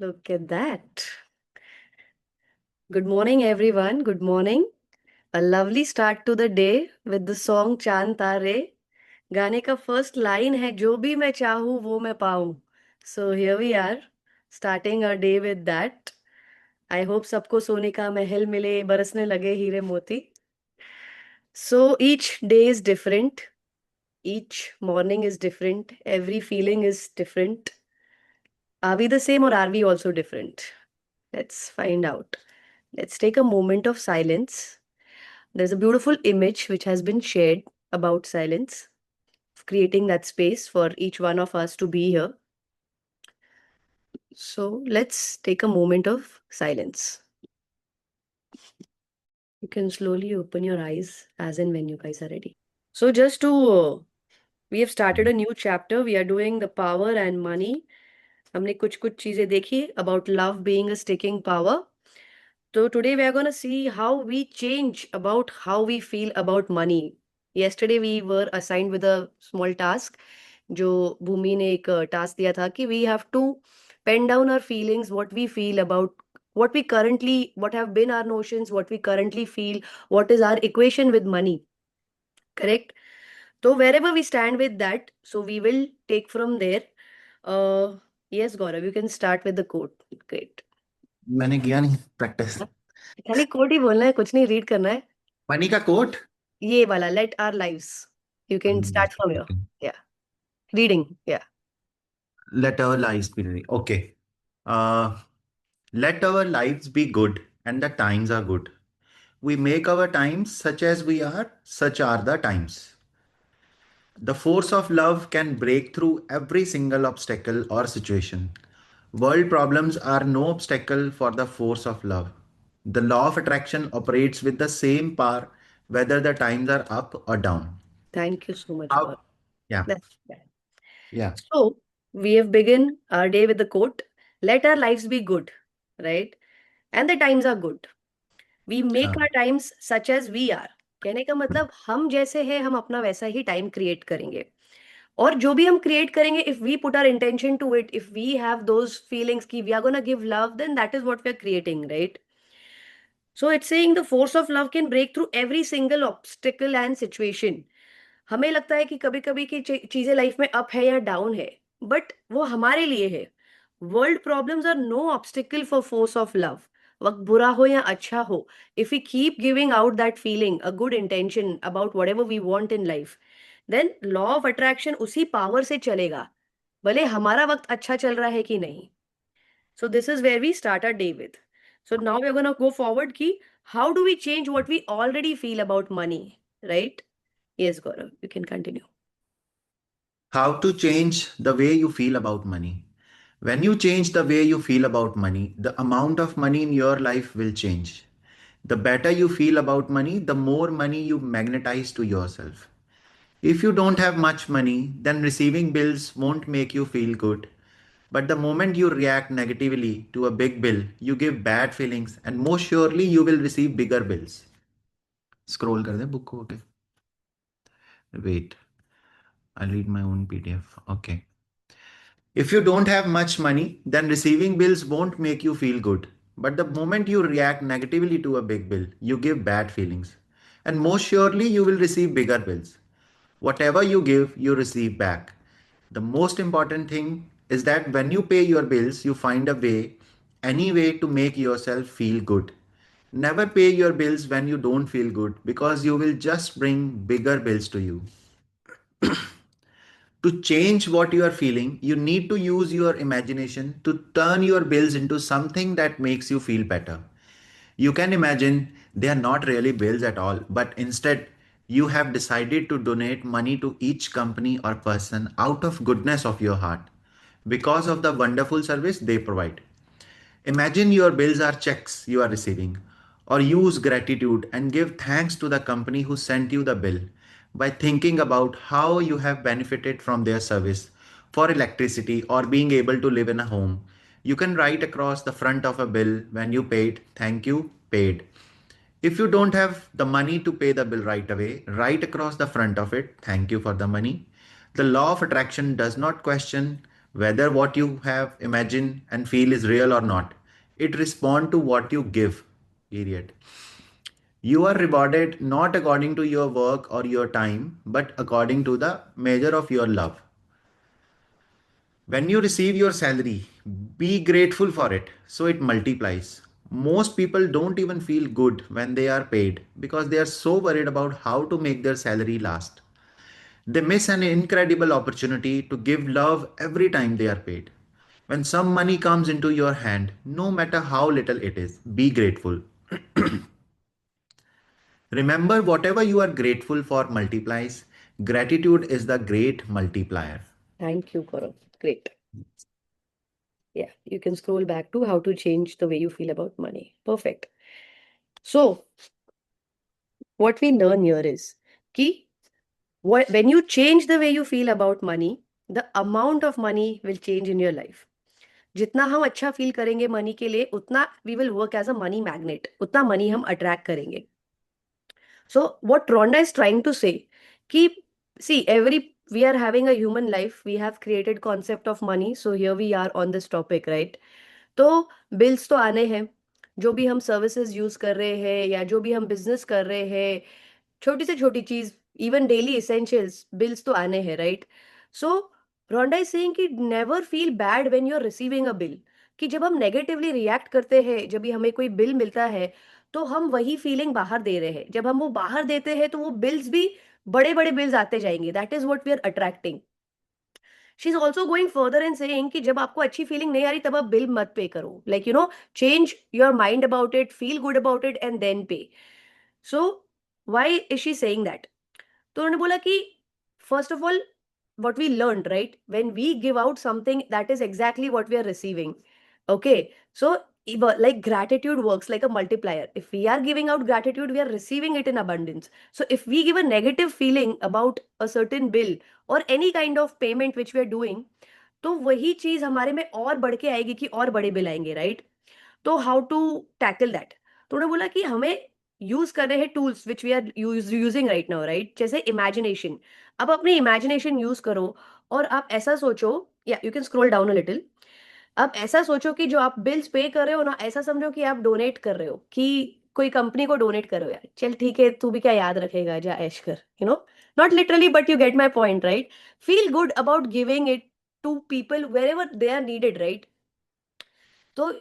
Look at that. Good morning, everyone. Good morning. A lovely start to the day with the song Chand Tare. गाने का first line है जो भी मैं चाहूँ वो मैं पाऊँ. So here we are, starting our day with that. I hope सबको सोने का महल मिले, बरसने लगे हीरे मोती. So each day is different. Each morning is different. Every feeling is different. Are we the same or are we also different? Let's find out. Let's take a moment of silence. There's a beautiful image which has been shared about silence, creating that space for each one of us to be here. So let's take a moment of silence. You can slowly open your eyes as and when you guys are ready. So we have started a new chapter. We are doing the power and money. हमने कुछ चीजें देखी about love being a sticking power. So today we are going to see how we change about how we feel about money. Yesterday we were assigned with a small task. जो भूमि ने एक task दिया था कि we have to pen down our feelings, what we feel about what have been our notions, what we currently feel, what is our equation with money. Correct? So wherever we stand with that, so we will take from there. Yes, Gaurav, you can start with the quote. Great. मैंने किया नहीं practice. खाली coat ही बोलना है, कुछ नहीं read करना है. मनी का कोट। ये वाला let our lives. You can start from here. Yeah. Reading. Yeah. Let our lives be ready. Okay. Let our lives be good, and the times are good. We make our times such as we are, such are the times. The force of love can break through every single obstacle or situation. World problems are no obstacle for the force of love. The law of attraction operates with the same power whether the times are up or down. Thank you so much, Gaurav. How? Yeah. That's that. Yeah. So we have begun our day with the quote, let our lives be good, right? And the times are good. We make our times such as we are. कहने का मतलब हम जैसे हैं हम अपना वैसा ही time create करेंगे. और जो भी हम क्रिएट करेंगे, if we put our intention to it, if we have those feelings कि we are gonna give love, then that is what we are creating, right? So it's saying the force of love can break through every single obstacle and situation. हमें लगता है कि कभी कभी की चीजें life में अप है या डाउन है, बट वो हमारे लिए है. World problems are no obstacle for force of love. वक्त बुरा हो या अच्छा हो, if we keep giving out that feeling, a good intention about whatever we want in life, then law of attraction उसी पावर से चलेगा, भले हमारा वक्त अच्छा चल रहा है कि नहीं. So this is where we start our day with. So now we are gonna go forward की how do we change what we already feel about money, right? Yes, Gaurav, you can continue. How to change the way you feel about money. When you change the way you feel about money, the amount of money in your life will change. The better you feel about money, the more money you magnetize to yourself. If you don't have much money, then receiving bills won't make you feel good. But the moment you react negatively to a big bill, you give bad feelings, and most surely you will receive bigger bills. Scroll कर दे book को. Okay. Wait, I'll read my own PDF. Okay. If you don't have much money, then receiving bills won't make you feel good. But the moment you react negatively to a big bill, you give bad feelings. And most surely you will receive bigger bills. Whatever you give, you receive back. The most important thing is that when you pay your bills, you find a way, any way to make yourself feel good. Never pay your bills when you don't feel good because you will just bring bigger bills to you. To change what you are feeling, you need to use your imagination to turn your bills into something that makes you feel better. You can imagine they are not really bills at all, but instead, you have decided to donate money to each company or person out of goodness of your heart because of the wonderful service they provide. Imagine your bills are checks you are receiving, or use gratitude and give thanks to the company who sent you the bill by thinking about how you have benefited from their service for electricity or being able to live in a home. You can write across the front of a bill when you paid, thank you, paid. If you don't have the money to pay the bill right away, write across the front of it, thank you for the money. The law of attraction does not question whether what you have imagined and feel is real or not. It responds to what you give. Period. You are rewarded not according to your work or your time, but according to the measure of your love. When you receive your salary, be grateful for it so it multiplies. Most people don't even feel good when they are paid because they are so worried about how to make their salary last. They miss an incredible opportunity to give love every time they are paid. When some money comes into your hand, no matter how little it is, be grateful. Remember, whatever you are grateful for multiplies. Gratitude is the great multiplier. Thank you, Gaurav. Great. Yeah, you can scroll back to how to change the way you feel about money. Perfect. So, what we learn here is key when you change the way you feel about money, the amount of money will change in your life. जितना हम अच्छा feel करेंगे money के लिए उतना we will work as a money magnet, उतना money हम attract करेंगे. So what Rhonda is trying to say कि see every we are having a human life, we have created concept of money, so here we are on this topic, right? तो bills तो आने हैं. जो भी हम services use कर रहे हैं या जो भी हम बिजनेस कर रहे हैं, छोटी से छोटी चीज, इवन डेली इसेंशियल्स बिल्स तो आने हैं, right? So Rhonda is saying कि never feel bad when you are receiving a bill. कि जब हम नेगेटिवली रिएक्ट करते हैं, जब भी हमें कोई बिल मिलता है, तो हम वही फीलिंग बाहर दे रहे हैं. जब हम वो बाहर देते हैं तो वो बिल्स भी बड़े बड़े बिल्स आते जाएंगे. That is what we are attracting. She is also going further and saying कि जब आपको अच्छी फीलिंग नहीं आ रही तब आप बिल मत पे करो. Like change your mind about it, feel good about it and then pay. So why is she saying that? तो उन्होंने बोला कि first of all what we learned, right, when we give out something, that is exactly what we are receiving. Okay, so like gratitude works like a multiplier. If we are giving out gratitude, we are receiving it in abundance. So if we give a negative feeling about a certain bill or any kind of payment which we are doing, तो वही चीज हमारे में और बढ़ के आएगी कि और बड़े बिल आएंगे, राइट? तो हाउ टू टैकल दैट? तो उन्होंने बोला कि हमें यूज कर रहे हैं tools which we are using right now, right? जैसे इमेजिनेशन. अब अपनी इमेजिनेशन यूज करो और आप ऐसा सोचो, या you can scroll down a little. आप ऐसा सोचो कि जो आप बिल्स पे कर रहे हो ना, ऐसा समझो कि आप डोनेट कर रहे हो, कि कोई कंपनी को डोनेट करो. यार चल ठीक है, तू भी क्या याद रखेगा, जा ऐश कर, not literally but you get my point, right? Feel good about giving it to people wherever they are needed, right? तो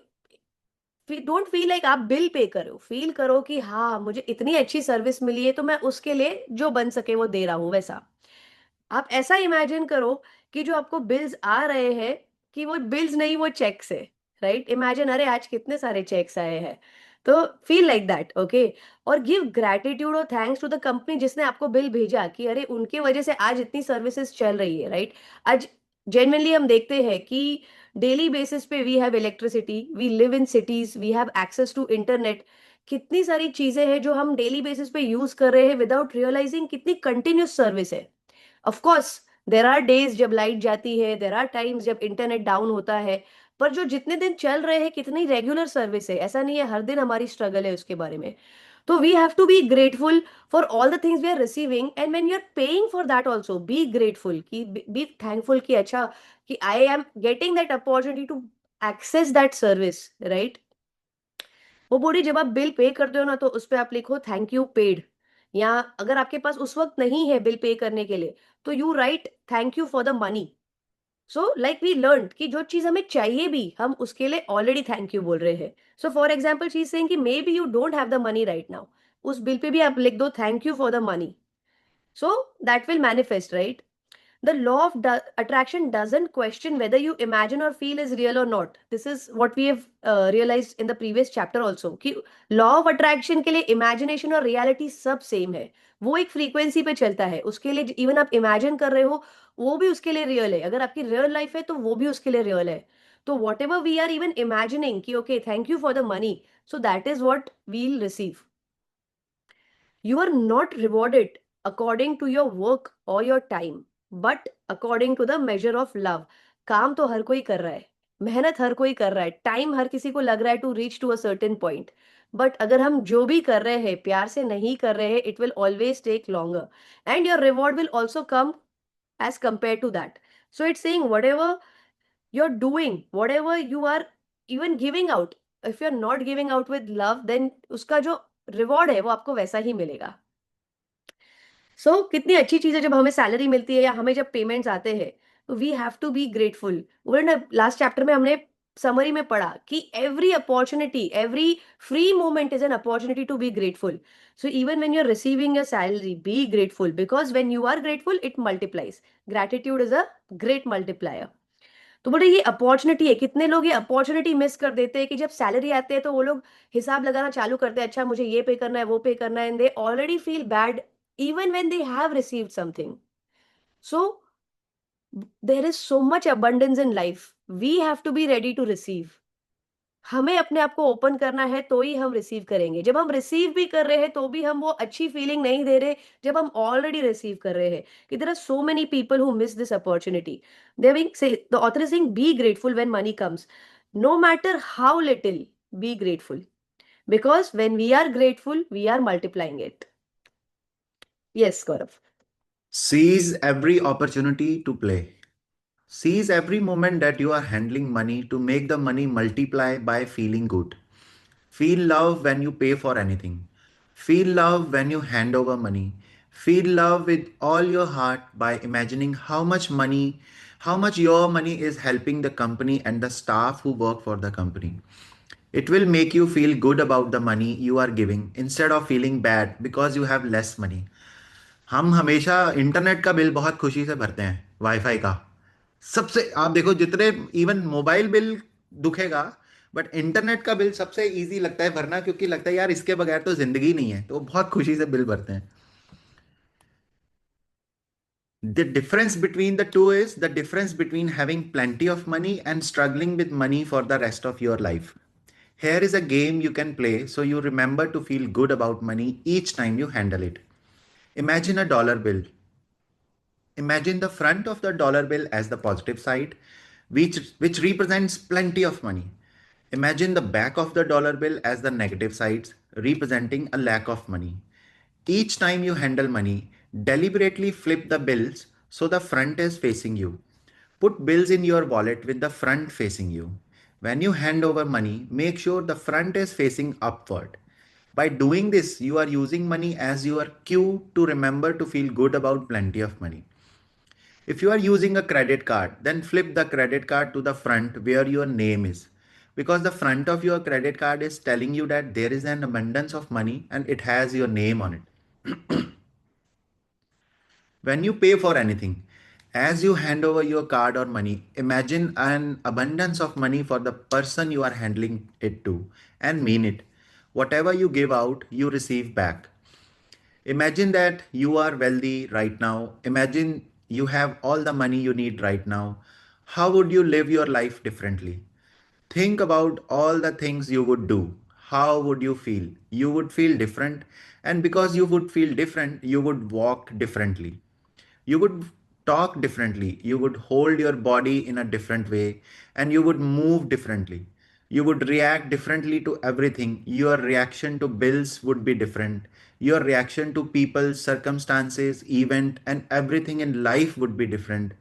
डोंट फील लाइक आप बिल पे करो, फील करो कि हाँ मुझे इतनी अच्छी सर्विस मिली है तो मैं उसके लिए जो बन सके वो दे रहा हूँ, वैसा. आप ऐसा इमेजिन करो कि जो आपको बिल्स आ रहे हैं, कि वो बिल्स नहीं, वो चेक्स है, राइट? इमेजिन, अरे आज कितने सारे चेक्स आए हैं. तो फील लाइक दैट, ओके? और गिव ग्रैटिट्यूड और थैंक्स टू द कंपनी जिसने आपको बिल भेजा, कि अरे उनके वजह से आज इतनी सर्विसेज चल रही है, राइट? आज जेन्युइनली हम देखते हैं कि डेली बेसिस पे we have electricity, we live in cities, we have access to internet. कितनी सारी चीजें हैं जो हम डेली बेसिस पे यूज कर रहे हैं विदाउट रियलाइजिंग कितनी कंटिन्यूस सर्विस है. Of course there are days जब लाइट जाती है, देर आर टाइम्स जब इंटरनेट डाउन होता है, पर जो जितने दिन चल रहे हैं कितनी रेगुलर सर्विस है. ऐसा नहीं है हर दिन हमारी स्ट्रगल है उसके बारे में. तो we have to be grateful for all the things we are receiving, and when you are paying for that also be grateful, कि बी थैंकफुल कि अच्छा, कि I am getting that opportunity to access that service, right? वो बोली जब आप bill पे करते हो ना, तो उस पे आप लिखो थैंक यू पेड. या अगर आपके पास उस वक्त नहीं है बिल पे करने के लिए, तो you write thank you for the money. So like we learn कि जो चीज हमें चाहिए भी, हम उसके लिए ऑलरेडी थैंक यू बोल रहे हैं. So for example she is saying कि maybe you don't have the money right now, उस बिल पे भी आप लिख दो thank you for the money. So that will manifest, right? The law of attraction doesn't question whether you imagine or feel is real or not. This is what we have realized in the previous chapter also, कि law of attraction के लिए imagination और reality सब same है. वो एक frequency पे चलता है, उसके लिए even आप imagine कर रहे हो वो भी उसके लिए real है, अगर आपकी real life है तो वो भी उसके लिए real है. तो whatever we are even imagining कि okay thank you for the money, so that is what we'll receive. You are not rewarded according to your work or your time, but according to the measure of love. काम तो हर कोई कर रहा है, मेहनत हर कोई कर रहा है, टाइम हर किसी को लग रहा है to reach to a certain point. But अगर हम जो भी कर रहे हैं प्यार से नहीं कर रहे हैं, it will always take longer, and your reward will also come as compared to that. So it's saying whatever. you're doing whatever you are even giving out. If you're not giving out with love, then उसका जो reward है वो आपको वैसा ही मिलेगा. कितनी अच्छी चीज है जब हमें सैलरी मिलती है या हमें जब पेमेंट्स आते हैं, तो we have to be grateful. वरना लास्ट चैप्टर में हमने समरी में पढ़ा कि every opportunity, every free moment is an opportunity to be grateful. So even when you are receiving your salary, be grateful, because when you are grateful it multiplies. Gratitude is a great multiplier. तो बोले ये opportunity है. कितने लोग ये opportunity miss कर देते हैं कि जब सैलरी आते हैं तो वो लोग हिसाब लगाना चालू करते हैं, अच्छा मुझे ये पे करना है, वो पे करना है, and they already feel bad even when they have received something. So there is so much abundance in life. We have to be ready to receive. हमें अपने आप को ओपन करना है तो ही हम रिसीव करेंगे. जब हम रिसीव भी कर रहे हैं तो भी हम वो अच्छी फीलिंग नहीं दे रहे जब हम ऑलरेडी रिसीव कर रहे हैं. कि there are so many people who miss this opportunity. They will say the author is saying be grateful when money comes. No matter how little, be grateful, because when we are grateful we are multiplying it. Yes, Gaurav. Seize every opportunity to play. Seize every moment that you are handling money to make the money multiply by feeling good. Feel love when you pay for anything. Feel love when you hand over money. Feel love with all your heart by imagining how much your money is helping the company and the staff who work for the company. It will make you feel good about the money you are giving instead of feeling bad because you have less money. हम हमेशा internet का bill बहुत खुशी से भरते हैं, wifi का. सबसे आप देखो जितने इवन मोबाइल बिल दुखेगा, बट इंटरनेट का बिल सबसे इजी लगता है भरना, क्योंकि लगता है यार इसके बगैर तो जिंदगी नहीं है, तो बहुत खुशी से बिल भरते हैं. The difference between the two is the difference between having plenty of money and struggling with money for the rest of your life. Here is a game you can play so you remember to feel good about money each time you handle it. Imagine a dollar bill. Imagine the front of the dollar bill as the positive side, which represents plenty of money. Imagine the back of the dollar bill as the negative sides, representing a lack of money. Each time you handle money, deliberately flip the bills so the front is facing you. Put bills in your wallet with the front facing you. When you hand over money, make sure the front is facing upward. By doing this, you are using money as your cue to remember to feel good about plenty of money. If you are using a credit card, then flip the credit card to the front where your name is. Because the front of your credit card is telling you that there is an abundance of money and it has your name on it. When you pay for anything, as you hand over your card or money, imagine an abundance of money for the person you are handling it to and mean it. Whatever you give out, you receive back. Imagine that you are wealthy right now. Imagine you have all the money you need right now. How would you live your life differently? Think about all the things you would do. How would you feel? You would feel different. And because you would feel different, you would walk differently. You would talk differently. You would hold your body in a different way and you would move differently. You would react differently to everything. Your reaction to bills would be different. Your reaction to people, circumstances, event, and everything in life would be different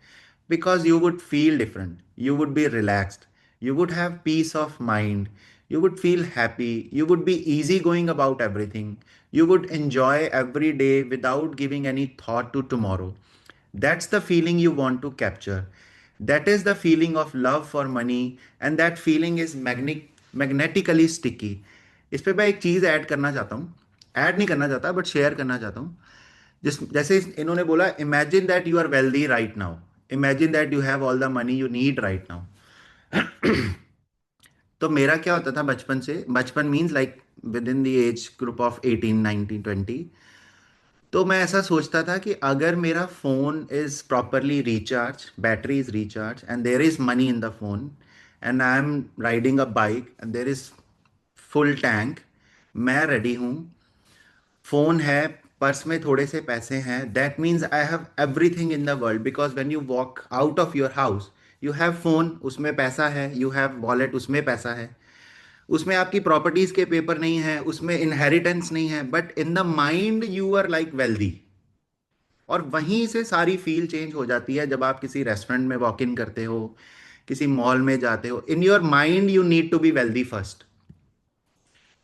because you would feel different. You would be relaxed. You would have peace of mind. You would feel happy. You would be easygoing about everything. You would enjoy every day without giving any thought to tomorrow. That's the feeling you want to capture. That is the feeling of love for money, and that feeling is magnetically sticky. इस पे मैं एक चीज़ add करना चाहता हूँ. Add नहीं करना चाहता बट शेयर करना चाहता हूँ. जैसे इन्होंने बोला imagine that you are wealthy right now. Imagine that you have all the money you need right now. तो मेरा क्या होता था बचपन से, बचपन means like within the age group of 18 19 20, तो मैं ऐसा सोचता था कि अगर मेरा phone is properly recharge, battery is recharge and there is money in the phone and I am riding a bike and there is full tank, मैं ready हूँ, फ़ोन है, पर्स में थोड़े से पैसे हैं, that means I have everything in the world. Because when you walk out of your house, you have phone, उसमें पैसा है, यू हैव वॉलेट, उसमें पैसा है, उसमें आपकी प्रॉपर्टीज के पेपर नहीं है, उसमें इनहेरिटेंस नहीं है, but in the mind you are like wealthy. और वहीं से सारी फील चेंज हो जाती है जब आप किसी रेस्टोरेंट में वॉक इन करते हो, किसी मॉल में जाते हो, in your mind you need to be wealthy first.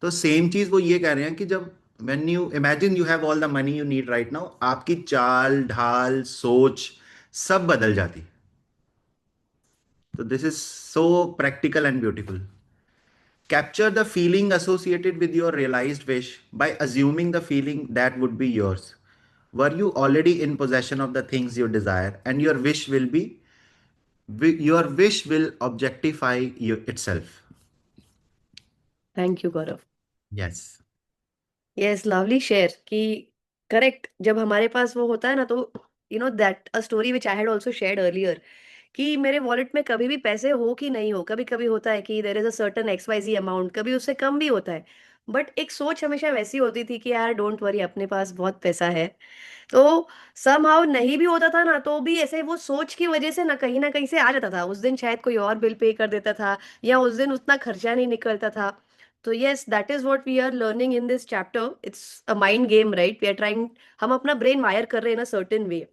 तो सेम चीज वो ये कह रहे हैं कि जब when you imagine you have all the money you need right now, आपकी चाल ढाल सोच सब बदल जाती। तो this is so practical and beautiful. Capture the feeling associated with your realized wish by assuming the feeling that would be yours. Were you already in possession of the things you desire, and your wish will objectify you itself. Thank you Gaurav. Yes. Yes, lovely share कि correct, जब हमारे पास वो होता है ना, तो that a story which I had also shared earlier, कि मेरे वॉलेट में कभी भी पैसे हो कि नहीं हो, कभी कभी होता है कि there is a certain X Y Z amount, कभी उससे कम भी होता है, बट एक सोच हमेशा वैसी होती थी कि यार डोंट वरी, अपने पास बहुत पैसा है। तो समहाउ नहीं भी होता था ना, तो भी ऐसे वो सोच की वजह से ना कहीं से आ जाता था, उस दिन शायद कोई और बिल पे कर देता था, या उस दिन उतना खर्चा नहीं निकलता था। तो yes, that is what we are learning in this chapter, it's a mind game, right? We are trying, हम अपना ब्रेन वायर कर रहे हैं in a certain way.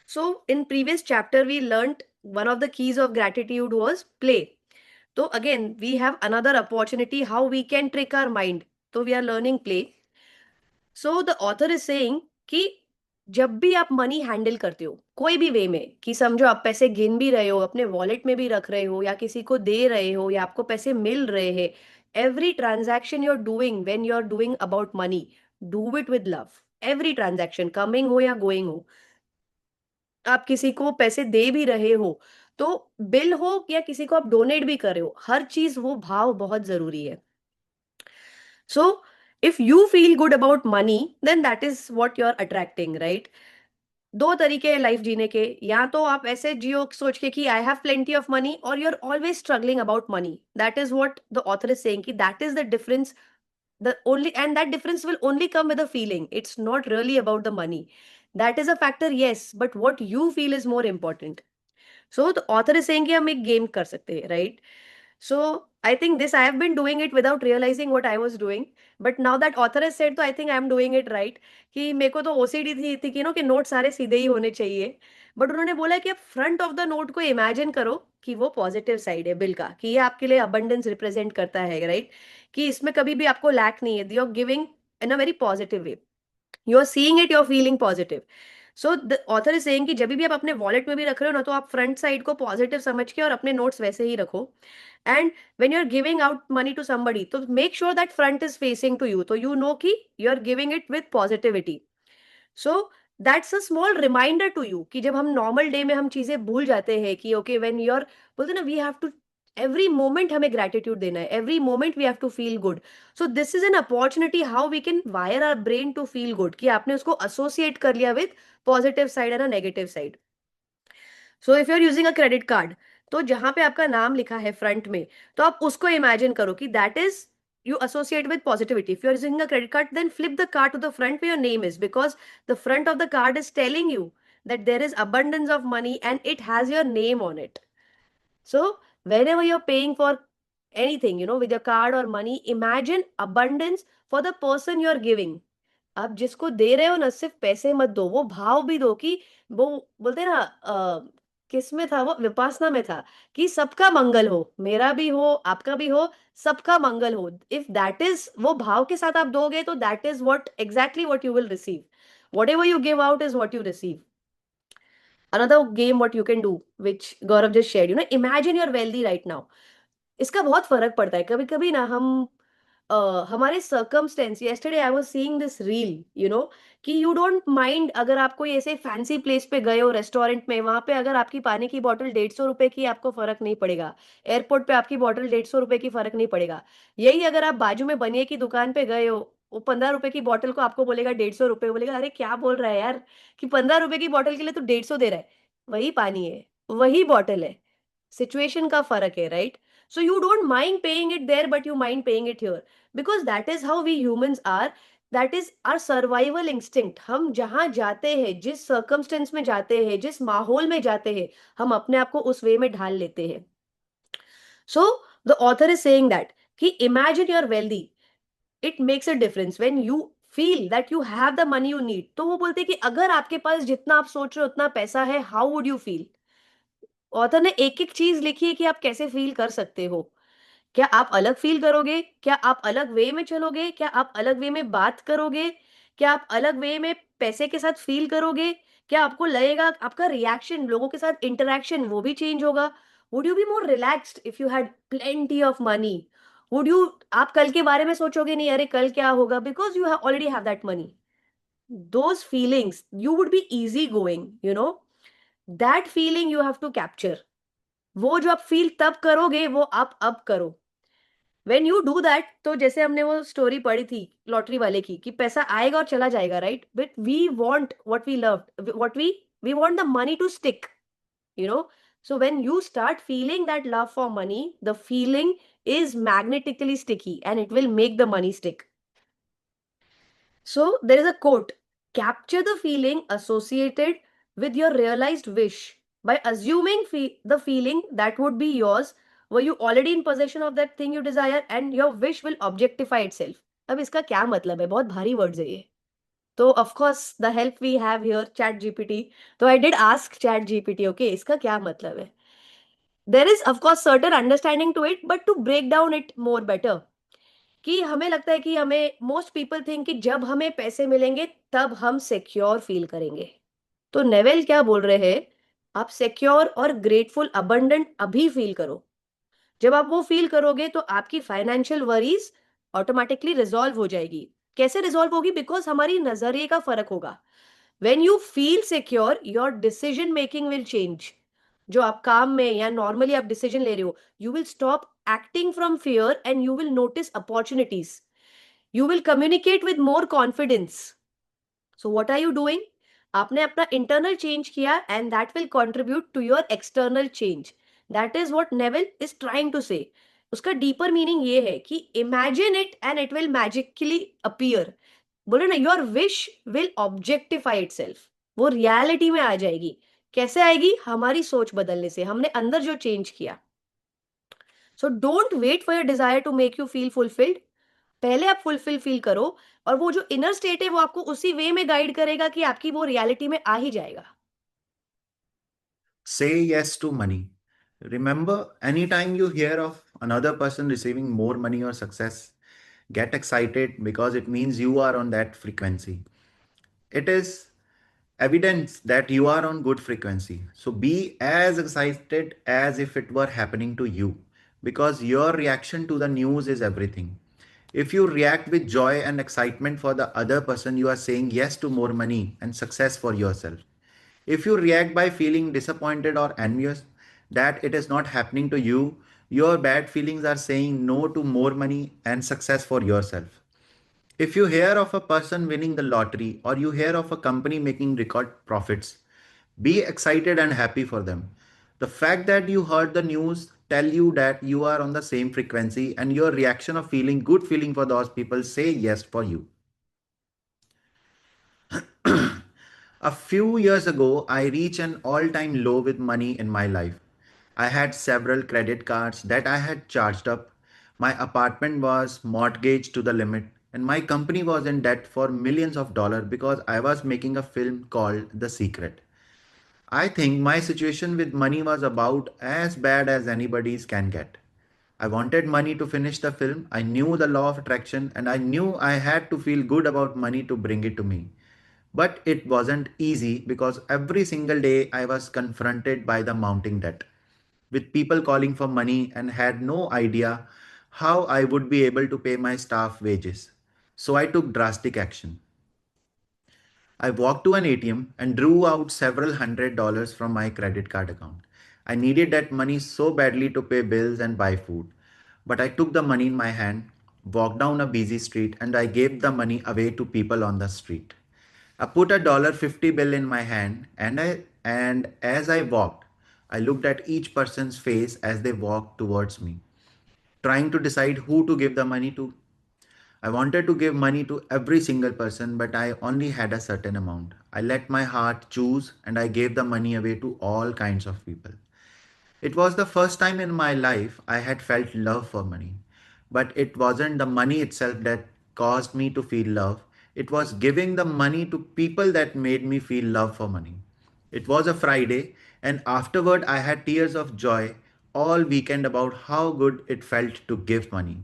So in previous chapter we learnt one of the keys of gratitude was play. So again we have another opportunity how we can trick our mind. So we are learning play. So the author is saying कि जब भी आप money handle करते हो कोई भी वे में, कि समझो आप पैसे गिन भी रहे हो, अपने वॉलेट में भी रख रहे हो, या किसी को दे रहे हो, या आपको पैसे मिल रहे हैं, every transaction you are doing, when you are doing about money, do it with love. Every transaction, coming हो या गोइंग हो, आप किसी को पैसे दे भी रहे हो, तो बिल हो या किसी को आप डोनेट भी कर रहे हो, हर चीज वो भाव बहुत जरूरी है। So if you feel good about money, then that is what you are attracting, right? दो तरीके हैं लाइफ जीने के, या तो आप ऐसे जियो सोच के कि I have plenty of money, और you are always struggling about money. That is what the author is saying कि that is the difference, the only, and that difference will only come with a feeling, it's not really about the money. That is a factor, yes, but what you feel is more important. So the author is saying कि हम एक game कर सकते हैं, right? So I think this I have been doing it without realizing what I was doing, but now that author has said, तो I think I am doing it right। कि मेरे को तो ओसीडी थी कि कि नोट सारे सीधे ही होने चाहिए, बट उन्होंने बोला कि आप फ्रंट ऑफ द नोट को इमेजिन करो कि वो पॉजिटिव साइड है बिल का, कि ये आपके लिए अबंडेंस रिप्रेजेंट करता है, राइट? कि इसमें कभी भी आपको लैक नहीं है, you are giving in a very positive way, you are seeing it, you are feeling positive. So the author is saying कि जब भी आप अपने वॉलेट में भी रख रहे हो ना, तो आप फ्रंट साइड को पॉजिटिव समझ के और अपने नोट्स वैसे ही रखो। And when you are giving out money to somebody, तो make sure that front is facing to you, तो यू नो कि you are giving it with positivity. So that's a small reminder to you कि जब हम normal day में हम चीजें भूल जाते हैं कि ओके व्हेन यू आर, बोलते ना, we have to every moment हमें ग्रेटिट्यूड देना है, every moment we have to feel good. So this is an opportunity how we can wire our brain to feel good, कि आपने उसको associate कर लिया with positive side and a negative side. So if you are using a credit card, तो जहां पे आपका नाम लिखा है फ्रंट में, तो आप उसको इमेजिन करो कि that is, you associate with positivity. If you are using a credit card, then flip the card to the front where your name is, because the front of the card is telling you that there is abundance of money and it has your name on it. So whenever you're paying for anything, with your card or money, imagine abundance for the person you're giving. आप जिसको दे रहे हो ना, सिर्फ पैसे मत दो, वो भाव भी दो, कि वो बोलते हैं ना, किस में था वो, विपासना में था, कि सबका मंगल हो, मेरा भी हो, आपका भी हो, सबका मंगल हो। इफ दैट इज, वो भाव के साथ आप दोगे, तो that is what exactly what you will receive. What ever you give out is what you receive. Another game what you can do, which Gaurav just shared, imagine your wealthy right now. इसका बहुत फर्क पड़ता है, कभी कभी ना हम हमारे circumstance, yesterday I was seeing this reel, कि यू डोंट माइंड, अगर आप कोई ऐसे फैंसी प्लेस पे गए हो, रेस्टोरेंट में, वहां पे अगर आपकी पानी की बोतल 150 रुपए की, आपको फर्क नहीं पड़ेगा। एयरपोर्ट पे आपकी बोतल 150 रुपए की, फर्क नहीं पड़ेगा। यही अगर आप बाजू में बनिए की दुकान पे गए हो, वो 15 रुपए की बोतल को आपको बोलेगा 150 रुपए, बोलेगा अरे क्या बोल रहा है यार, कि 15 रुपए की बोतल के लिए तू 150 दे रहा है। वही पानी है, वही बॉटल है, सिचुएशन का फर्क है, right? So you don't mind paying it there, but you mind paying it here, because that is how we humans are, that is our survival instinct। हम जहां जाते हैं, जिस सर्कमस्टेंस में जाते हैं, जिस माहौल में जाते हैं, हम अपने आप को उस वे में ढाल लेते हैं। So the author is saying that कि imagine you're wealthy, it makes a difference when you feel that you have the money you need। तो वो बोलते हैं कि अगर आपके पास जितना आप सोच रहे हो उतना पैसा है, how would you feel? Author ने एक एक चीज लिखी है कि आप कैसे फील कर सकते हो। क्या आप अलग फील करोगे? क्या आप अलग वे में चलोगे? क्या आप अलग वे में बात करोगे? क्या आप अलग वे में पैसे के साथ फील करोगे? क्या आपको लगेगा आपका रिएक्शन, लोगों के साथ इंटरेक्शन वो भी चेंज होगा? Would you be more relaxed if you had plenty of money? Would you, आप कल के बारे में सोचोगे नहीं, अरे कल क्या होगा, because you already have that money. those feelings you would be easy going, that feeling you have to capture. वो जो आप फील तब करोगे वो आप अब करो। वेन यू डू दैट, तो जैसे हमने वो स्टोरी पढ़ी थी लॉटरी वाले की कि पैसा आएगा और चला जाएगा, right? But we want what we love, what we want the money to stick, you know so when you start feeling that love for money, the feeling is magnetically sticky and it will make the money stick. So there is a quote: capture the feeling associated with your realized wish. By assuming the feeling that would be yours, were you already in possession of that thing you desire, and your wish will objectify itself. अब इसका क्या मतलब है? बहुत भारी words है ये। तो of course the help we have here ChatGPT. तो I did ask ChatGPT, okay इसका क्या मतलब है? There is of course certain understanding to it, but to break down it more better, कि हमें लगता है कि हमें, मोस्ट पीपल थिंक कि जब हमें पैसे मिलेंगे तब हम सिक्योर फील करेंगे। तो नेवेल क्या बोल रहे हैं? आप सिक्योर और ग्रेटफुल अबंडेंट अभी फील करो। जब आप वो फील करोगे तो आपकी फाइनेंशियल वरीज ऑटोमेटिकली रिजॉल्व हो जाएगी। कैसे रिजॉल्व होगी? बिकॉज हमारी नजरिए का फर्क होगा। When you feel secure, your decision making will change. जो आप काम में या नॉर्मली आप डिसीजन ले रहे हो, you will stop acting from fear and you will notice opportunities. You will communicate with more confidence. So what are you doing? आपने अपना इंटरनल चेंज किया and that will contribute to your external change. That is what Neville is trying to say. उसका deeper meaning ये है कि imagine it and it will magically appear. बोलो ना, your wish will objectify itself. वो reality में आ जाएगी। कैसे आएगी? हमारी सोच बदलने से, हमने अंदर जो चेंज किया। So don't wait for your desire to make you feel fulfilled. पहले आप फुलफिल फील करो, और वो जो इनर स्टेट है वो आपको उसी वे में गाइड करेगा कि आपकी वो रियलिटी में आ ही जाएगा। Say yes to money. Remember, anytime you hear of another person receiving more money or success, get excited because it means you are on that frequency. It is evidence that you are on good frequency. So be as excited as if it were happening to you because your reaction to the news is everything. If you react with joy and excitement for the other person, you are saying yes to more money and success for yourself. If you react by feeling disappointed or envious that it is not happening to you, your bad feelings are saying no to more money and success for yourself. If you hear of a person winning the lottery or you hear of a company making record profits, be excited and happy for them. The fact that you heard the news tell you that you are on the same frequency and your reaction of feeling good feeling for those people say yes for you. A few years ago, I reached an all time low with money in my life. I had several credit cards that I had charged up. My apartment was mortgaged to the limit, and my company was in debt for millions of dollars because I was making a film called The Secret. I think my situation with money was about as bad as anybody's can get. I wanted money to finish the film. I knew the law of attraction and I knew I had to feel good about money to bring it to me. But it wasn't easy because every single day I was confronted by the mounting debt, with people calling for money and had no idea how I would be able to pay my staff wages. So I took drastic action. I walked to an ATM and drew out several $100s from my credit card account. I needed that money so badly to pay bills and buy food. But I took the money in my hand, walked down a busy street, and I gave the money away to people on the street. I put a $50 bill in my hand and as I walked, I looked at each person's face as they walked towards me, trying to decide who to give the money to. I wanted to give money to every single person, but I only had a certain amount. I let my heart choose and I gave the money away to all kinds of people. It was the first time in my life I had felt love for money. But it wasn't the money itself that caused me to feel love. It was giving the money to people that made me feel love for money. It was a Friday, and afterward, I had tears of joy all weekend about how good it felt to give money.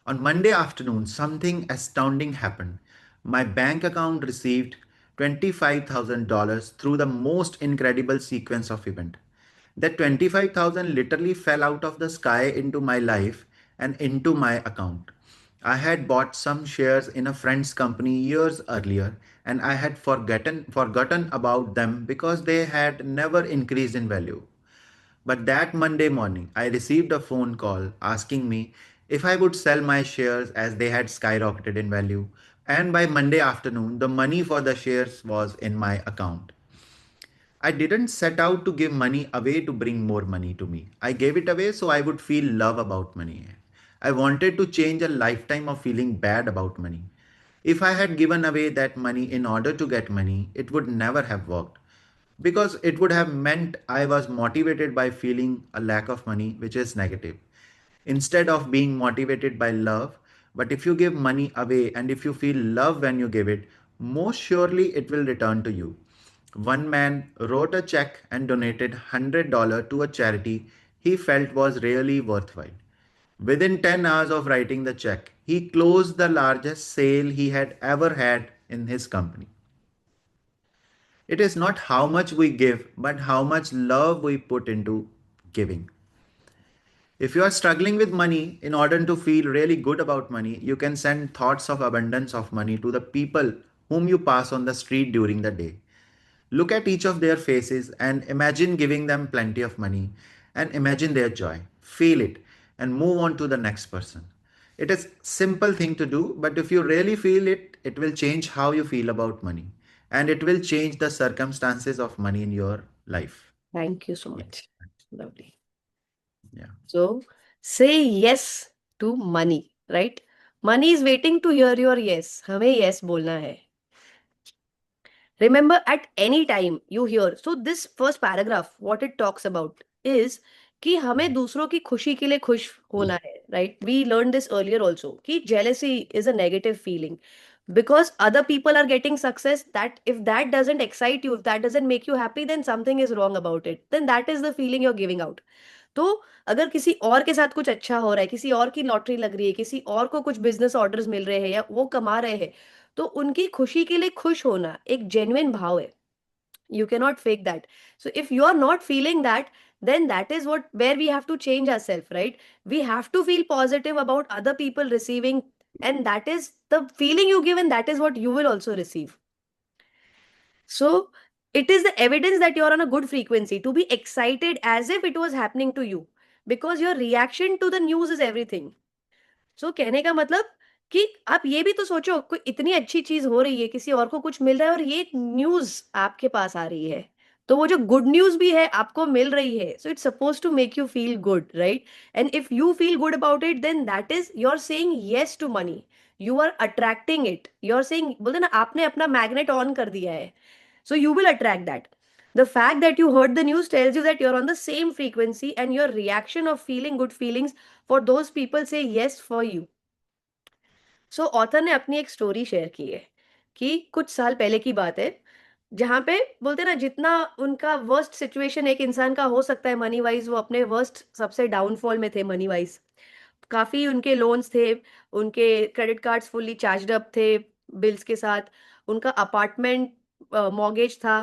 On Monday afternoon, something astounding happened. My bank account received $25,000 through the most incredible sequence of events. That 25,000 literally fell out of the sky into my life and into my account. I had bought some shares in a friend's company years earlier, and I had forgotten about them because they had never increased in value. But that Monday morning, I received a phone call asking me if I would sell my shares as they had skyrocketed in value. And by Monday afternoon, the money for the shares was in my account. I didn't set out to give money away to bring more money to me. I gave it away so I would feel love about money. I wanted to change a lifetime of feeling bad about money. If I had given away that money in order to get money, it would never have worked because it would have meant I was motivated by feeling a lack of money, which is negative, instead of being motivated by love. But if you give money away and if you feel love when you give it, most surely it will return to you. One man wrote a check and donated $100 to a charity he felt was really worthwhile. Within 10 hours of writing the check, he closed the largest sale he had ever had in his company. It is not how much we give, but how much love we put into giving. If you are struggling with money, in order to feel really good about money, you can send thoughts of abundance of money to the people whom you pass on the street during the day. Look at each of their faces and imagine giving them plenty of money and imagine their joy. Feel it and move on to the next person. It is simple thing to do, but if you really feel it, it will change how you feel about money and it will change the circumstances of money in your life. Thank you so Yeah. much. Lovely. Yeah. So say yes to money, right? Money is waiting to hear your yes. हमें yes बोलना है. Remember, at any time you hear. So this first paragraph, what it talks about is कि हमें दूसरों की खुशी के लिए खुश होना है, right? We learned this earlier also कि jealousy is a negative feeling because other people are getting success. That if that doesn't excite you, if that doesn't make you happy, then something is wrong about it. Then that is the feeling you're giving out. तो अगर किसी और के साथ कुछ अच्छा हो रहा है, किसी और की लॉटरी लग रही है, किसी और को कुछ बिजनेस ऑर्डर्स मिल रहे हैं या वो कमा रहे हैं, तो उनकी खुशी के लिए खुश होना एक जेन्युइन भाव है. You cannot fake that. So if you are not feeling that, then that is what where we have to change ourselves, right? We have to feel positive about other people receiving, and that is the feeling you give, and that is what you will also receive. So it is the evidence that you're on a good frequency to be excited as if it was happening to you, because your reaction to the news is everything. सो कहने का मतलब कि आप ये भी तो सोचो, कोई इतनी अच्छी चीज हो रही है, किसी और को कुछ मिल रहा है और ये एक न्यूज आपके पास आ रही है, तो वो जो गुड न्यूज भी है आपको मिल रही है, so it's suppose to make you feel good, right? And if you feel good about it, then that is you are saying yes to money. You are attracting it. You are saying, बोलते ना, आपने अपना magnet on कर दिया है, so you will attract that. The fact that you heard the news tells you that you're on the same frequency, and your reaction of feeling good feelings for those people say yes for you. So author ने अपनी एक story share की है कि कुछ साल पहले की बात है, जहाँ पे बोलते हैं ना, जितना उनका वर्स्ट सिचुएशन एक इंसान का हो सकता है मनी वाइज, वो अपने वर्स्ट सबसे डाउनफॉल में थे मनी वाइज. काफी उनके लोन्स थे, उनके credit cards fully charged up थे बिल्स के साथ, उनका अपार्टमेंट मॉर्गेज था,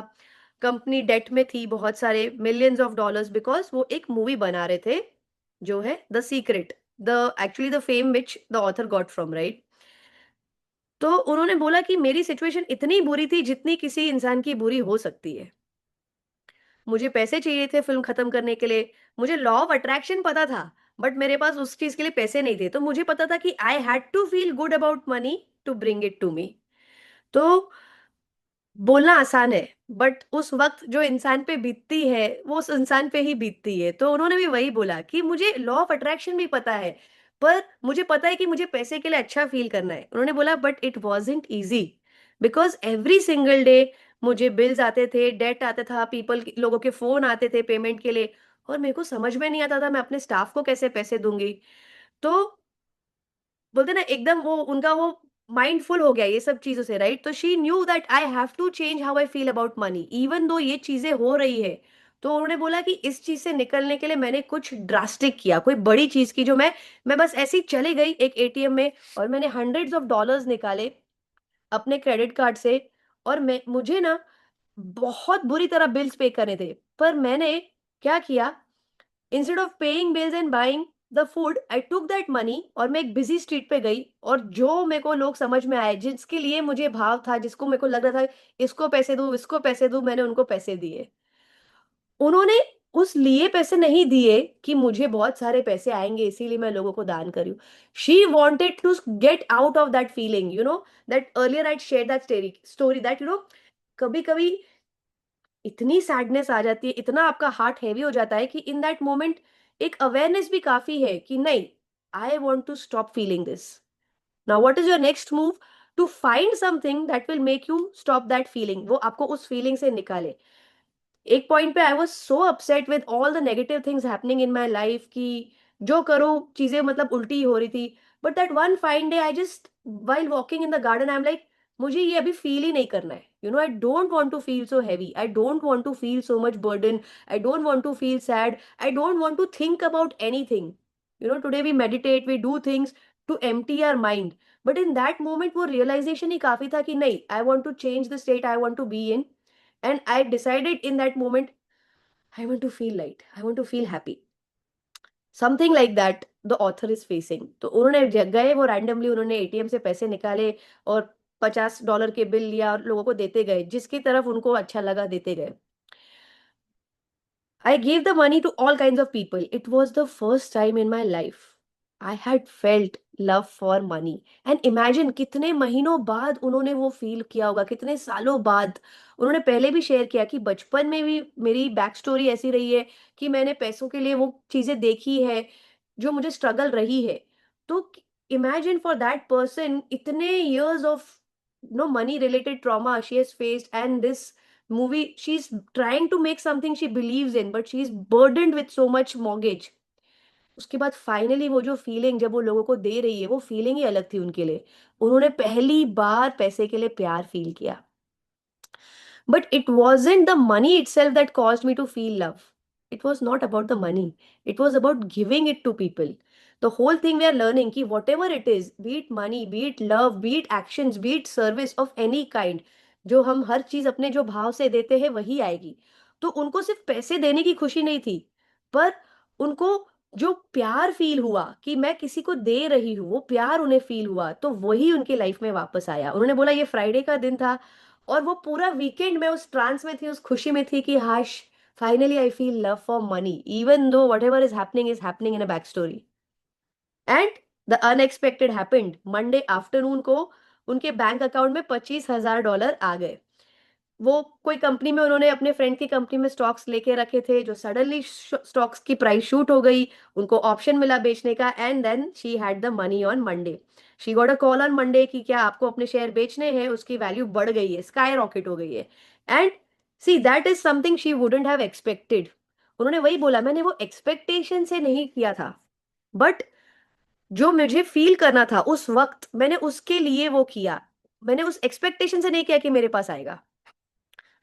कंपनी डेट में थी बहुत सारे मिलियंस ऑफ डॉलर्स, बिकॉज वो एक मूवी बना रहे थे जो है the secret, the actually the fame which the author got from, right? तो उन्होंने बोला कि मेरी सिचुएशन इतनी बुरी थी जितनी किसी इंसान की बुरी हो सकती है. मुझे पैसे चाहिए थे फ़िल्म खत्म करने के लिए. मुझे लॉ ऑफ अट्रैक्शन पता था, बट मेरे पास उस चीज़ के लिए पैसे नहीं थे. तो मुझे पता था कि I had to feel good about money to bring it to me. तो बोलना आसान है, बट उस वक़्त जो इंसान पे बीतती है, वो उस इंसान पे ही बीतती है. तो उन्होंने भी वही बोला कि मुझे लॉ ऑफ अट्रैक्शन भी पता है, पर मुझे पता है कि मुझे पैसे के लिए अच्छा फ़ील करना है. उन्होंने बोला but it wasn't easy, because every single day मुझे बिल्स आते थे, डेट आता था, लोगों के फ़ोन आते थे पेमेंट के लिए, और मेरे को समझ में नहीं आता था मैं अपने स्टाफ को कैसे पैसे दूँगी. तो बोलते हैं ना, एकदम वो उनका वो माइंडफुल हो गया ये सब चीजों से, राइट? तो she knew that I have to change how I feel about money, even though ये चीजें हो रही है। तो उन्होंने बोला कि इस चीज से निकलने के लिए मैंने कुछ ड्रास्टिक किया, कोई बड़ी चीज की, जो मैं बस ऐसी चली गई एक एटीएम में और मैंने हंड्रेड्स ऑफ डॉलर्स निकाले अपने क्रेडिट कार्ड से। और मुझे ना बहुत बुरी तरह बिल्स पे करने थे, पर मैंने क्या किया, instead of paying bills and buying the food, I took that money और मैं एक बिजी स्ट्रीट पे गई, और जो मेरे को लोग समझ में आए, जिसके लिए मुझे भाव था, जिसको मेरे को लग रहा था इसको पैसे दूं, इसको पैसे दूं, मैंने उनको पैसे दिए। उन्होंने उस लिए पैसे नहीं दिए कि मुझे बहुत सारे पैसे आएंगे इसीलिए मैं लोगों को दान करूं। She wanted to get out of that feeling, that earlier I share that story that कभी कभी इतनी सैडनेस आ जाती है, इतना आपका हार्ट हैवी हो जाता है कि इन दैट मोमेंट एक अवेयरनेस भी काफी है कि नहीं, I want to stop feeling this. Now what is your next move? To find something that will make you stop that feeling, वो आपको उस फीलिंग से निकाले। एक पॉइंट पे I was so upset with all the negative things happening in my life कि जो करो चीजें मतलब उल्टी ही हो रही थी। But that one fine day I just, while walking in the garden, I am like, मुझे ये अभी फील ही नहीं करना है। I don't want to feel so heavy, I don't want to feel so much burden, I don't want to feel sad, I don't want to think about anything. Today we meditate, we do things to empty our mind, but in that moment वो realisation ही काफी था कि नहीं, I want to change the state I want to be in. And I decided in that moment, I want to feel light, I want to feel happy, something like that the author is facing। तो उन्होंने गए, वो randomly उन्होंने ATM से पैसे निकाले और $50 के बिल लिया और लोगों को देते गए, जिसकी तरफ उनको अच्छा लगा देते गए। I gave the money to all kinds of people. It was the first time in my life I had felt love for money. And imagine कितने महीनों बाद उन्होंने वो फील किया होगा, कितने सालों बाद। उन्होंने पहले भी शेयर किया कि बचपन में भी मेरी बैक स्टोरी ऐसी रही है कि मैंने पैसों के लिए वो चीजें देखी है जो मुझे स्ट्रगल रही है। तो इमेजिन फॉर दैट पर्सन, इतने years of money related trauma she has faced, and this movie, she's trying to make something she believes in, but she's burdened with so much mortgage। उसके बाद finally वो जो feeling जब वो लोगों को दे रही है, वो फीलिंग ही अलग थी उनके लिए। उन्होंने पहली बार पैसे के लिए प्यार फील किया। But it wasn't the money itself that caused me to feel love. It was not about the money. It was about giving it to people. The whole thing we are learning कि whatever it is, be it money, be it love, be it actions, be it service of any kind, जो हम हर चीज अपने जो भाव से देते हैं वही आएगी। तो उनको सिर्फ पैसे देने की खुशी नहीं थी, पर उनको जो प्यार फील हुआ कि मैं किसी को दे रही हूँ, वो प्यार उन्हें फील हुआ, तो वही उनकी लाइफ में वापस आया। उन्होंने बोला ये फ्राइडे का दिन था और वो पूरा वीकेंड मैं उस ट्रांस में थी, उस खुशी में थी कि हाश, finally I feel love for money, even though whatever is happening in a back story. And the unexpected happened. Monday afternoon को उनके बैंक अकाउंट में $25,000 आ गए। वो कोई कंपनी में, उन्होंने अपने फ्रेंड की कंपनी में स्टॉक्स लेके रखे थे, जो सडनली स्टॉक्स की प्राइस शूट हो गई, उनको ऑप्शन मिला बेचने का, and then she had the money on Monday. She got a call on Monday कि क्या आपको अपने शेयर बेचने हैं, उसकी वैल्यू बढ़ गई है, स्काई रॉकेट हो गई है। And see that is something she wouldn't have expected. उन्होंने वही बोला, मैंने वो एक्सपेक्टेशन से नहीं किया था, बट जो मुझे फील करना था उस वक्त मैंने उसके लिए वो किया। मैंने उस एक्सपेक्टेशन से नहीं किया कि मेरे पास आएगा।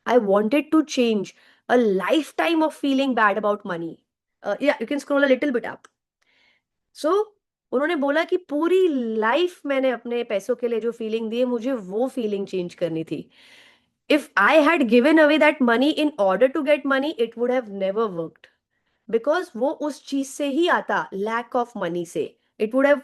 I wanted to change a lifetime of feeling bad about money. Yeah, you can scroll a little bit up. So, उन्होंने बोला कि पूरी लाइफ मैंने अपने पैसों के लिए जो फीलिंग दी है, मुझे वो फीलिंग चेंज करनी थी। If I had given away that money in order to get money, it would have never worked, because वो उस चीज से ही आता, लैक ऑफ मनी से। इट वुड हैव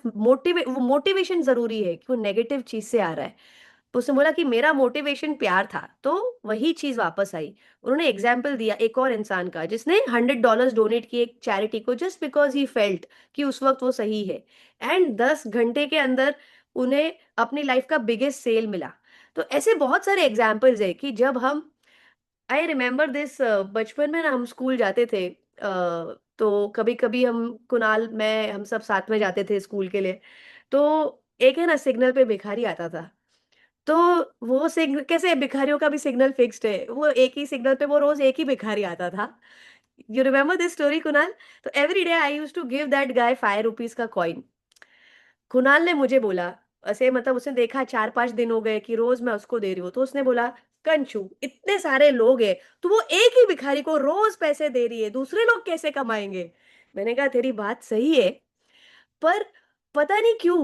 मोटिवेशन जरूरी है कि वो नेगेटिव चीज से आ रहा है। तो उसने बोला कि मेरा मोटिवेशन प्यार था, तो वही चीज वापस आई। उन्होंने एग्जाम्पल दिया एक और इंसान का जिसने $100 डोनेट किए एक चैरिटी को, जस्ट बिकॉज ही फेल्ट कि उस वक्त वो सही है। एंड 10 घंटे के अंदर उन्हें अपनी लाइफ का बिगेस्ट सेल मिला। तो ऐसे बहुत सारे एग्जाम्पल्स है कि जब हम, आई रिमेम्बर दिस, बचपन में ना हम स्कूल जाते थे, तो कभी कभी हम, कुणाल, मैं, हम सब साथ में जाते थे स्कूल के लिए। तो एक है ना, सिग्नल पे भिखारी आता था। तो वो सिग्न कैसे, भिखारियों का भी सिग्नल फिक्स्ड है, वो एक ही सिग्नल पे वो रोज एक ही भिखारी आता था। You remember this story, Kunal? तो every day I use to give that guy ₹5 का कॉइन। कुणाल ने मुझे बोला, ऐसे मतलब उसने देखा 4-5 दिन हो गए कि रोज मैं उसको दे रही हूँ, तो उसने बोला, कंचू इतने सारे लोग हैं, तो वो एक ही भिखारी को रोज पैसे दे रही है, दूसरे लोग कैसे कमाएंगे? मैंने कहा तेरी बात सही है, पर पता नहीं क्यों,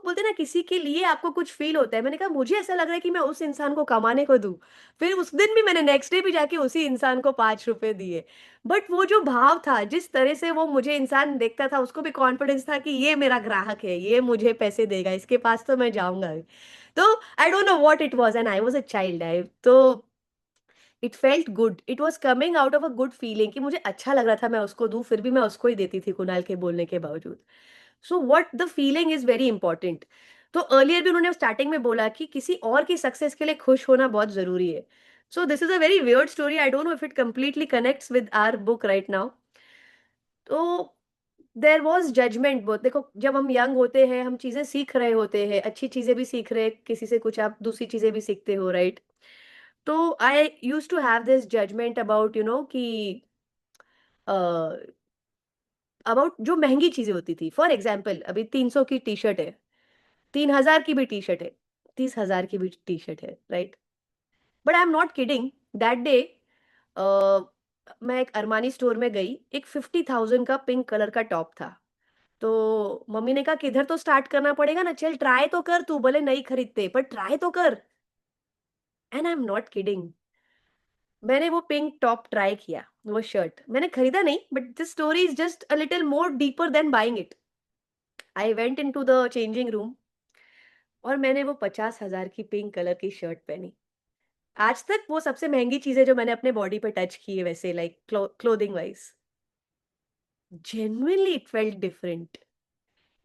बोलते ना किसी के लिए आपको कुछ फील होता है। मैंने कहा मुझे ऐसा लग रहा है कि मैं उस इंसान को कमाने को दूं। फिर उस दिन भी मैंने नेक्स्ट डे भी जाके उसी इंसान को 5 रुपए दिए। बट वो जो भाव था, जिस तरह से वो मुझे इंसान देखता था, उसको भी कॉन्फिडेंस था कि ये मेरा ग्राहक है, ये मुझे पैसे देगा, इसके पास तो मैं जाऊंगा। तो I don't know what it was, and I was a child. I तो it felt good, it was coming out of a good feeling कि मुझे अच्छा लग रहा था मैं उसको दूं, फिर भी मैं उसको ही देती थी कुणाल के बोलने के बावजूद। So what the feeling is very important. तो अर्लियर भी उन्होंने स्टार्टिंग में बोला कि किसी और की सक्सेस के लिए खुश होना बहुत जरूरी है। So this is a very weird story, I don't know if it completely connects with our book right now. तो देर वॉज जजमेंट बहुत। देखो जब हम यंग होते हैं, हम चीजें सीख रहे होते हैं, अच्छी चीजें भी सीख रहे हैं, किसी से कुछ आप दूसरी चीजें भी सीखते हो, राइट? तो I use to have this judgement about कि अबाउट जो महंगी चीजें होती थी। फॉर एग्जाम्पल अभी 300 की टी शर्ट है, 3,000 की भी टी शर्ट है, 30,000 की भी टी शर्ट है, right? But I am not kidding. That day मैं एक अरमानी स्टोर में गई, एक 50,000 का पिंक कलर का टॉप था। तो मम्मी ने कहा किधर तो स्टार्ट करना पड़ेगा ना, चल ट्राई तो कर, तू भले नहीं खरीदते पर ट्राई तो कर। And I am not kidding, मैंने वो पिंक टॉप ट्राई किया, वो शर्ट मैंने खरीदा नहीं, but this story is just a little more deeper than buying it. I went into the changing room और मैंने वो 50,000 की पिंक कलर की शर्ट पहनी। आज तक वो सबसे महंगी चीज है जो मैंने अपने बॉडी पे टच की है, वैसे like clothing wise. Genuinely it felt different.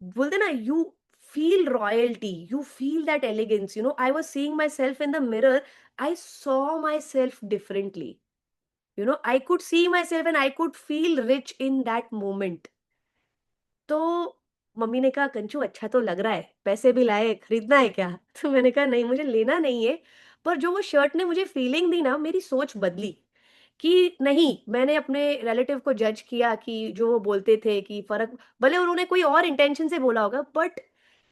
बोलते ना, you feel royalty, you feel that elegance. I was seeing myself in the mirror, I saw myself differently. I could see myself and I could feel rich in that moment. तो mummy ने कहा कंचू अच्छा तो लग रहा है, पैसे भी लाए, खरीदना है क्या? तो मैंने कहा नहीं, मुझे लेना नहीं है। पर जो वो शर्ट ने मुझे फीलिंग दी ना, मेरी सोच बदली कि नहीं। मैंने अपने रिलेटिव को जज किया कि जो वो बोलते थे कि फर्क, भले उन्होंने कोई और इंटेंशन से बोला होगा, बट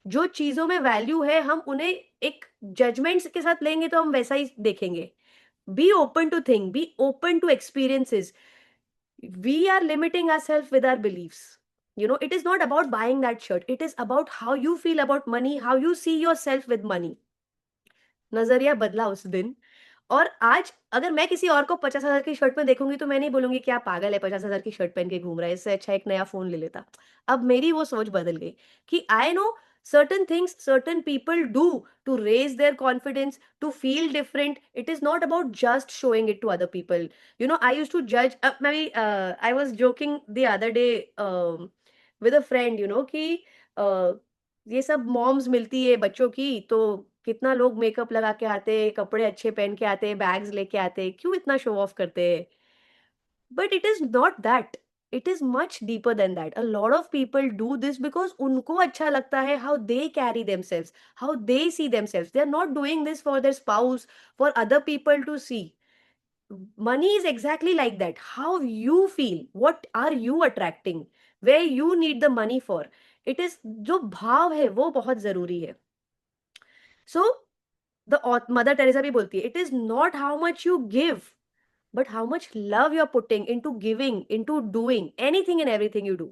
जो चीजों में वैल्यू है हम उन्हें एक जजमेंट्स के साथ लेंगे तो हम वैसा ही देखेंगे। Be open to think, be open to experiences. We are limiting ourselves with our beliefs. It is not about buying that shirt, it is about how you feel about money, how you see yourself with money. नजरिया बदला उस दिन। और आज अगर मैं किसी और को 50,000 की शर्ट में देखूंगी तो मैं नहीं बोलूंगी क्या पागल है, 50,000 की शर्ट पहन के घूम रहा है, इससे अच्छा एक नया फोन ले लेता। अब मेरी वो सोच बदल गई कि I know certain things certain people do to raise their confidence, to feel different. It is not about just showing it to other people. I used to judge, maybe I was joking the other day with a friend, कि ये सब moms मिलती है बच्चों की, तो कितना लोग मेकअप लगा के आते हैं, कपड़े अच्छे पहन के आते हैं, बैग्स लेके आते हैं, क्यों इतना शो ऑफ करते हैं? But it is not that, it is much deeper than that. A lot of people do this because उनको अच्छा लगता है how they carry themselves, how they see themselves. They are not doing this for their spouse, for other people to see. Money is exactly like that. How you feel, what are you attracting, where you need the money for, it is जो भाव है वो बहुत जरूरी है। So the mother Teresa भी बोलती है, it is not how much you give but how much love you are putting into giving, into doing anything and everything you do.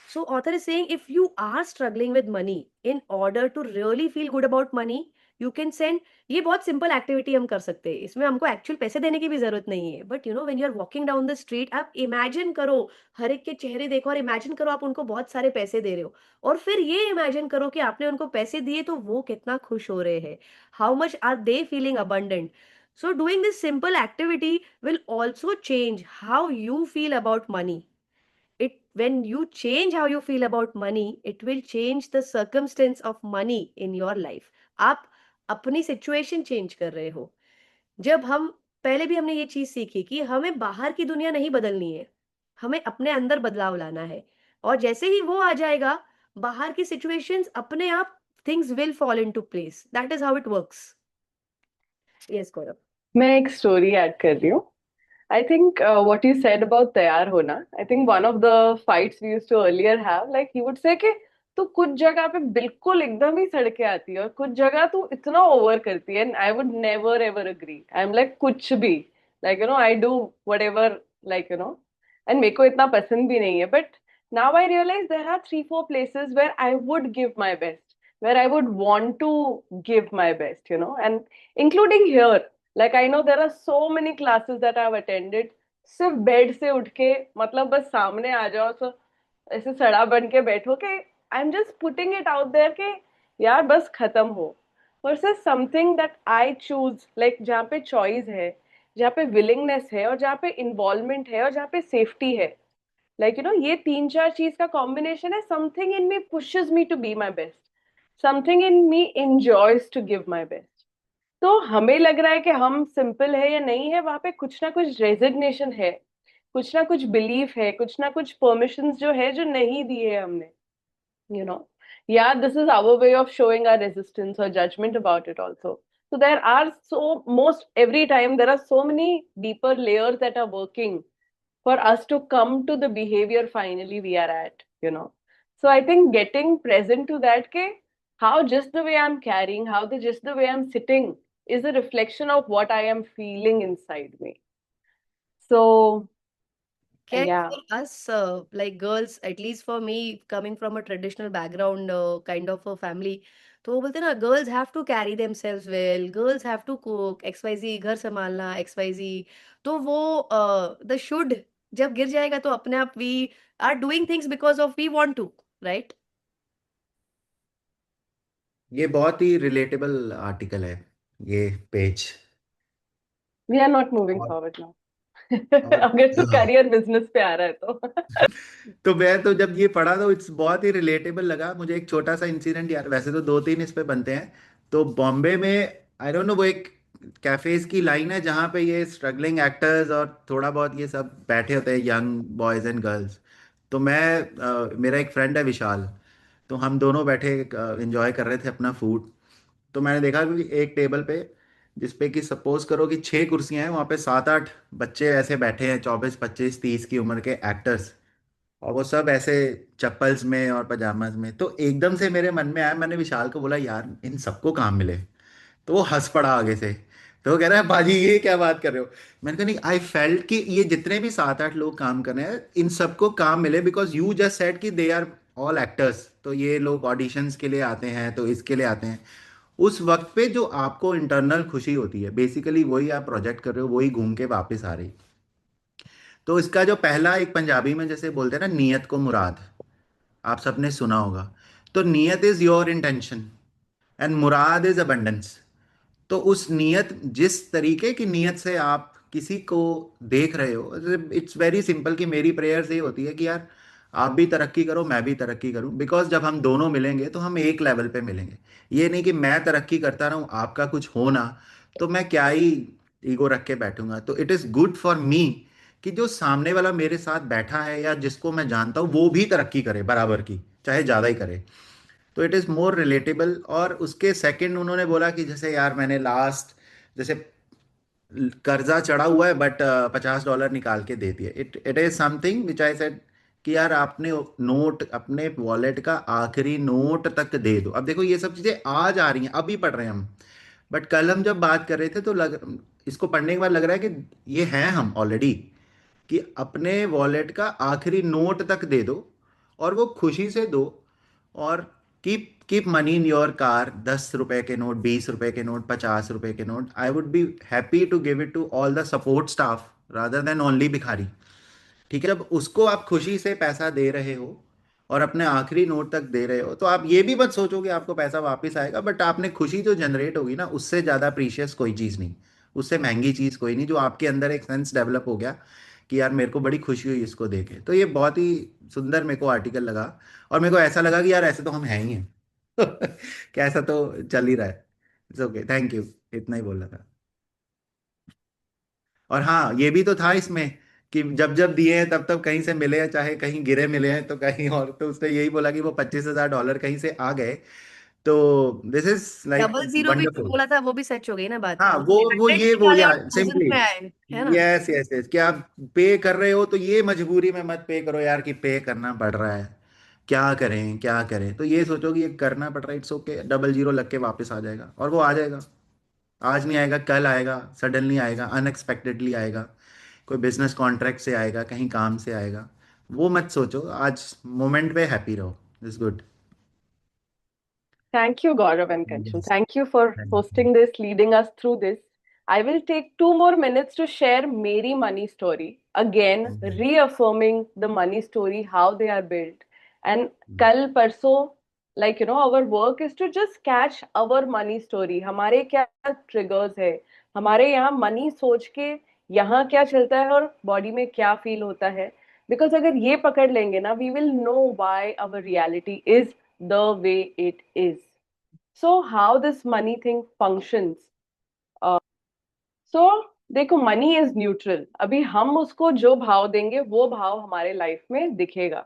So author is saying if you are struggling with money, in order to really feel good about money, you can send, ये बहुत simple activity हम कर सकते हैं, इसमें हमको actual पैसे देने की भी जरूरत नहीं है। But when you are walking down the street, आप इमेजिन करो, हर एक के चेहरे देखो और इमेजिन करो आप उनको बहुत सारे पैसे दे रहे हो, और फिर ये इमेजिन करो कि आपने उनको पैसे दिए तो वो कितना खुश हो रहे हैं, how much are they feeling abundant. So doing this simple activity will also change how you feel about money. It When you change how you feel about money, it will change the circumstance of money in your life. आप अपनी situation change कर रहे हो। जब हम, पहले भी हमने ये चीज सीखी कि हमें बाहर की दुनिया नहीं बदलनी है, हमें अपने अंदर बदलाव लाना है। और जैसे ही वो आ जाएगा, बाहर की सिचुएशंस अपने आप, things will fall into place. That is how it works. Yes Gaurav. मैं एक स्टोरी ऐड कर रही हूँ. I think what you said about तैयार होना, I think one of the fights we used to earlier have, like he would say कि तो कुछ जगह पे बिल्कुल एकदम ही सड़के आती है, और कुछ जगह तू इतना ओवर करती है, and I would never ever agree. I am like कुछ भी, like I do whatever, like and मेरे को इतना पसंद भी नहीं है। But now I realise there are 3-4 places where I would give my best, where I would want to give my best, and including here, like I know there are so many classes that I've attended, सिर्फ bed से उठ के, मतलब बस सामने आ जाओ तो ऐसे सड़ा बन के बैठो के I am just putting it out there के यार बस खत्म हो, versus something that I choose, like जहाँ पे चॉइस है, जहाँ पे विलिंगनेस है, और जहाँ पे इन्वॉल्वमेंट है, और जहाँ पे सेफ्टी है, लाइक ये 3-4 चीज का कॉम्बिनेशन है। Something in me pushes me to be my best, something in me enjoys to give my best. तो हमें लग रहा है कि हम सिंपल है या नहीं है, वहां पे कुछ ना कुछ रेजिग्नेशन है, कुछ ना कुछ बिलीफ है, कुछ ना कुछ परमिशंस जो है जो नहीं दी है हमने, you know yeah, this is our way of showing our resistance or judgment about it also. So there are, so most every time there are so many deeper layers that are working for us to come to the behavior finally we are at. So I think getting present to that, ke how just the way I'm carrying, how the just the way I'm sitting is a reflection of what I am feeling inside me. So Can yeah. for us, like girls, at least for me, coming from a traditional background, kind of a family, तो वो बोलते हैं ना, girls have to carry themselves well, girls have to cook XYZ, घर संभालना XYZ। तो वो the should जब गिर जाएगा तो अपने आप we are doing things because of we want to, right? ये बहुत ही रिलेटेबल आर्टिकल है, ये page. We are not moving और forward now. और अगर तू हाँ, करियर बिजनेस पे आ रहा है तो तो मैं तो जब ये पढ़ा तो इट्स बहुत ही रिलेटेबल लगा मुझे। एक छोटा सा इंसिडेंट यार, वैसे तो दो तीन इस पे बनते हैं। तो बॉम्बे में आई डोंट नो, वो एक कैफेज की लाइन है जहाँ पे ये स्ट्रगलिंग एक्टर्स और थोड़ा बहुत ये सब बैठे होते हैं, यंग बॉयज एंड गर्ल्स। तो मेरा एक फ्रेंड है विशाल, तो हम दोनों बैठे एंजॉय कर रहे थे अपना फूड। तो मैंने देखा कि एक टेबल पे, जिसपे कि सपोज करो कि 6 कुर्सियां हैं, वहाँ पे 7-8 बच्चे ऐसे बैठे हैं, 24-25-30 की उम्र के एक्टर्स। और वो सब ऐसे चप्पल्स में और पजामाज में। तो एकदम से मेरे मन में आया, मैंने विशाल को बोला यार इन सबको काम मिले। तो वो हंस पड़ा आगे से। तो वो कह रहा है बाजी ये क्या बात कर रहे हो। मैंने कहा नहीं, आई फेल्ट कि ये जितने भी 7-8 लोग काम कर रहे हैं इन सबको काम मिले, बिकॉज यू जस्ट सेड कि दे आर ऑल एक्टर्स। तो ये लोग ऑडिशंस के लिए आते हैं, तो इसके लिए आते हैं। उस वक्त पे जो आपको इंटरनल खुशी होती है, बेसिकली वही आप प्रोजेक्ट कर रहे हो, वही घूम के वापस आ रही। तो इसका जो पहला, एक पंजाबी में जैसे बोलते हैं ना, नियत को मुराद, आप सबने सुना होगा। तो नियत is your intention and Murad is abundance. तो उस नियत, जिस तरीके की नियत से आप किसी को देख रहे हो, इट्स वेरी सिंपल कि मेरी प्रेयर्स ये होती है कि यार आप भी तरक्की करो, मैं भी तरक्की करूं, बिकॉज जब हम दोनों मिलेंगे तो हम एक लेवल पे मिलेंगे। ये नहीं कि मैं तरक्की करता रहूं, आपका कुछ हो ना, तो मैं क्या ही ईगो रख के बैठूंगा। तो it is good for me कि जो सामने वाला मेरे साथ बैठा है या जिसको मैं जानता हूँ वो भी तरक्की करे बराबर की, चाहे ज़्यादा ही करे। तो इट इज़ मोर रिलेटेबल। और उसके सेकंड उन्होंने बोला कि जैसे यार मैंने लास्ट, जैसे कर्जा चढ़ा हुआ है बट $50 निकाल के दे दिए, it it is something which I said कि यार आपने नोट, अपने वॉलेट का आखिरी नोट तक दे दो। अब देखो ये सब चीज़ें आज आ रही हैं, अभी पढ़ रहे हैं हम, बट कल हम जब बात कर रहे थे तो इसको पढ़ने के बाद लग रहा है कि ये हैं हम ऑलरेडी, कि अपने वॉलेट का आखिरी नोट तक दे दो और वो खुशी से दो। और keep keep money in your car, ₹10 के नोट, ₹20 के नोट, ₹50 के note. I would be happy to give it to all the support staff rather than only भिखारी। ठीक है, जब उसको आप खुशी से पैसा दे रहे हो और अपने आखिरी नोट तक दे रहे हो, तो आप ये भी मत सोचो कि आपको पैसा वापस आएगा, बट आपने खुशी जो जनरेट होगी ना, उससे ज़्यादा प्रीशियस कोई चीज़ नहीं, उससे महंगी चीज़ कोई नहीं, जो आपके अंदर एक सेंस डेवलप हो गया कि यार मेरे को बड़ी खुशी हुई इसको देखे। तो ये बहुत ही सुंदर मेरे को आर्टिकल लगा। और मेरे को ऐसा लगा कि यार ऐसे तो हम हैं ही हैं। क्या, ऐसा तो चल ही रहा है। इट्स ओके, थैंक यू, इतना ही बोल रहा था। और हाँ, ये भी तो था इसमें कि जब जब दिए हैं तब तब कहीं से मिले हैं, चाहे कहीं गिरे मिले हैं तो कहीं और। तो उसने यही बोला कि वो $25,000 कहीं से आ गए। तो this is like double zero भी जो वंडरफुल। बोला था वो भी सच हो गई ना बात, हाँ, उसने वो 100 ये वो निकाले या और थाउजेंड सिंपली, में आए, है ना? यस यस यस, कि आप पे कर रहे हो तो ये मजबूरी में मत पे करो यार कि पे करना पड़ रहा है। क्या करें क्या करें, तो ये सोचो कि ये करना पड़ रहा है, इट्स ओके, डबल जीरो लग के वापस आ जाएगा, और वो आ जाएगा। आज नहीं आएगा, कल आएगा, सडनली आएगा, अनएक्सपेक्टेडली आएगा, कोई बिजनेस कॉन्ट्रैक्ट से आएगा, कहीं काम से आएगा। वो मत सोचो, आज मोमेंट पे हैप्पी रहो, is good. Thank you, Gaurav and Kanchan. Yes, Thank you for thank you. hosting this, leading us through this. I will take 2 more minutes to share Meri money story. Again, reaffirming the money story, how they are built. And kal parso, like, our work is to just catch our money story. हमारे क्या triggers है, हमारे यहाँ money सोच के यहाँ क्या चलता है और body में क्या feel होता है. Because अगर ये पकड़ लेंगे ना, we will know why our reality is the way it is. So how this money thing functions? सो देखो, मनी इज न्यूट्रल. अभी हम उसको जो भाव देंगे वो भाव हमारे लाइफ में दिखेगा.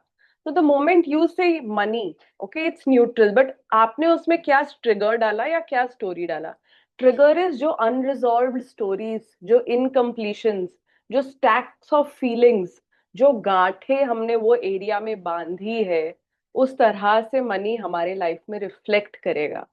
तो द मोमेंट यू से money, okay, it's neutral, but आपने उसमें क्या ट्रिगर डाला या क्या स्टोरी डाला. ट्रिगर इज जो अनरिजॉल्व्ड स्टोरीज, जो इनकम्प्लीशंस, जो स्टैक्स ऑफ फीलिंग्स, जो गांठें हमने वो एरिया में बांधी है, उस तरह से मनी हमारे लाइफ में रिफ्लेक्ट करेगा.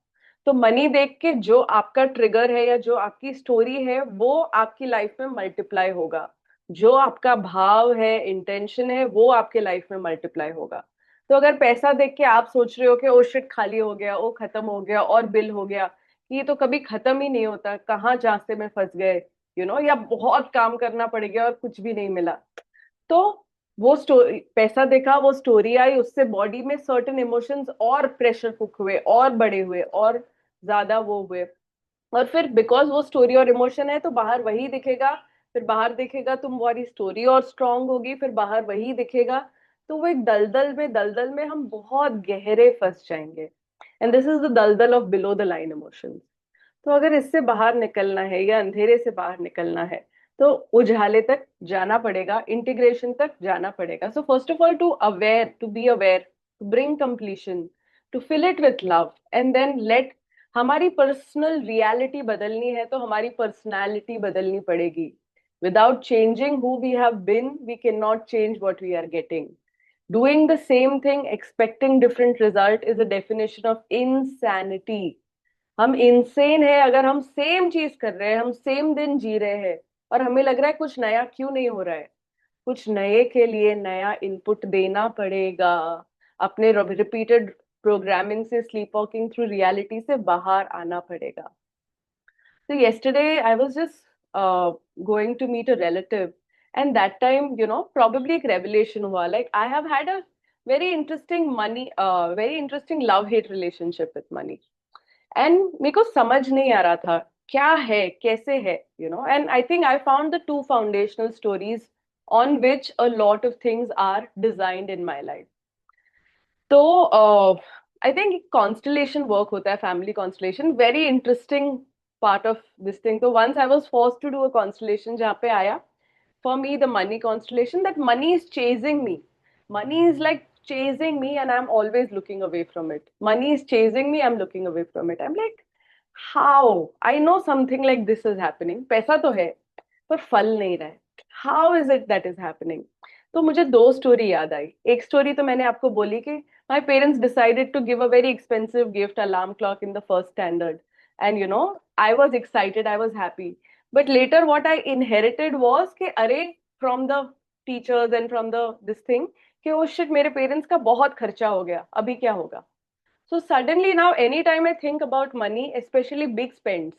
तो मनी देख के जो आपका ट्रिगर है या जो आपकी स्टोरी है वो आपकी लाइफ में मल्टीप्लाई होगा. जो आपका भाव है, इंटेंशन है, वो आपके लाइफ में मल्टीप्लाई होगा. तो अगर पैसा देख के आप सोच रहे हो कि ओ शिट खाली हो गया, ओ खत्म हो गया, और बिल हो गया, ये तो कभी खत्म ही नहीं होता, कहाँ जांचे में फंस गए, या बहुत काम करना पड़ गया और कुछ भी नहीं मिला. तो वो स्टोरी, पैसा देखा, वो स्टोरी आई, उससे बॉडी में सर्टेन इमोशंस और प्रेशर कुक हुए और बड़े हुए और ज्यादा वो हुए. और फिर बिकॉज वो स्टोरी और इमोशन है तो बाहर वही दिखेगा. फिर बाहर दिखेगा, तुम्हारी स्टोरी और स्ट्रांग होगी, फिर बाहर वही दिखेगा. तो वो एक दलदल में हम बहुत गहरे फंस जाएंगे. एंड दिस इज द दलदल of below the line emotions. तो अगर इससे बाहर निकलना है या अंधेरे से बाहर निकलना है, तो उजाले तक जाना पड़ेगा, इंटीग्रेशन तक जाना पड़ेगा. So first of all, to be aware, to bring completion, to fill it with love, and then let. हमारी पर्सनल रियलिटी बदलनी है तो हमारी पर्सनालिटी बदलनी पड़ेगी. Without changing who we have been, we can not change what we are getting. Doing the same thing expecting different result is a definition of insanity. हम insane है अगर हम सेम चीज कर रहे हैं, हम सेम दिन जी रहे हैं, और हमें लग रहा है कुछ नया क्यों नहीं हो रहा है. कुछ नए के लिए नया इनपुट देना पड़ेगा. अपने रिपीटेड प्रोग्रामिंग से, स्लीप वॉकिंग थ्रू रियलिटी से बाहर आना पड़ेगा. So yesterday I was just going to meet a relative, and that time, probably एक revelation हुआ. Like I have had a very interesting love-hate relationship with money. And मेरे को समझ नहीं आ रहा था क्या है, कैसे है, and I think I found the two foundational stories on which a lot of things are designed in my life. तो आई थिंक कॉन्स्टलेशन वर्क होता है, family constellation, very interesting part of this thing. तो once I was forced to do a constellation जहाँ पे आया for me the money constellation, that money is chasing me. Money is like chasing me and I'm always looking away from it. Money is chasing me, I'm looking away from it. I'm like, how? I know something like this is happening. पैसा तो है पर फल नहीं रहा है. How is it that is happening? तो मुझे दो स्टोरी याद आई. एक स्टोरी तो मैंने आपको बोली कि my parents decided to give a very expensive gift, alarm clock, in the first standard. And I was excited, I was happy. But later what I inherited was कि अरे, from the teachers and from the this thing, कि oh shit, मेरे parents का बहुत खर्चा हो गया, अभी क्या होगा. So suddenly now anytime I think about money, especially big spends,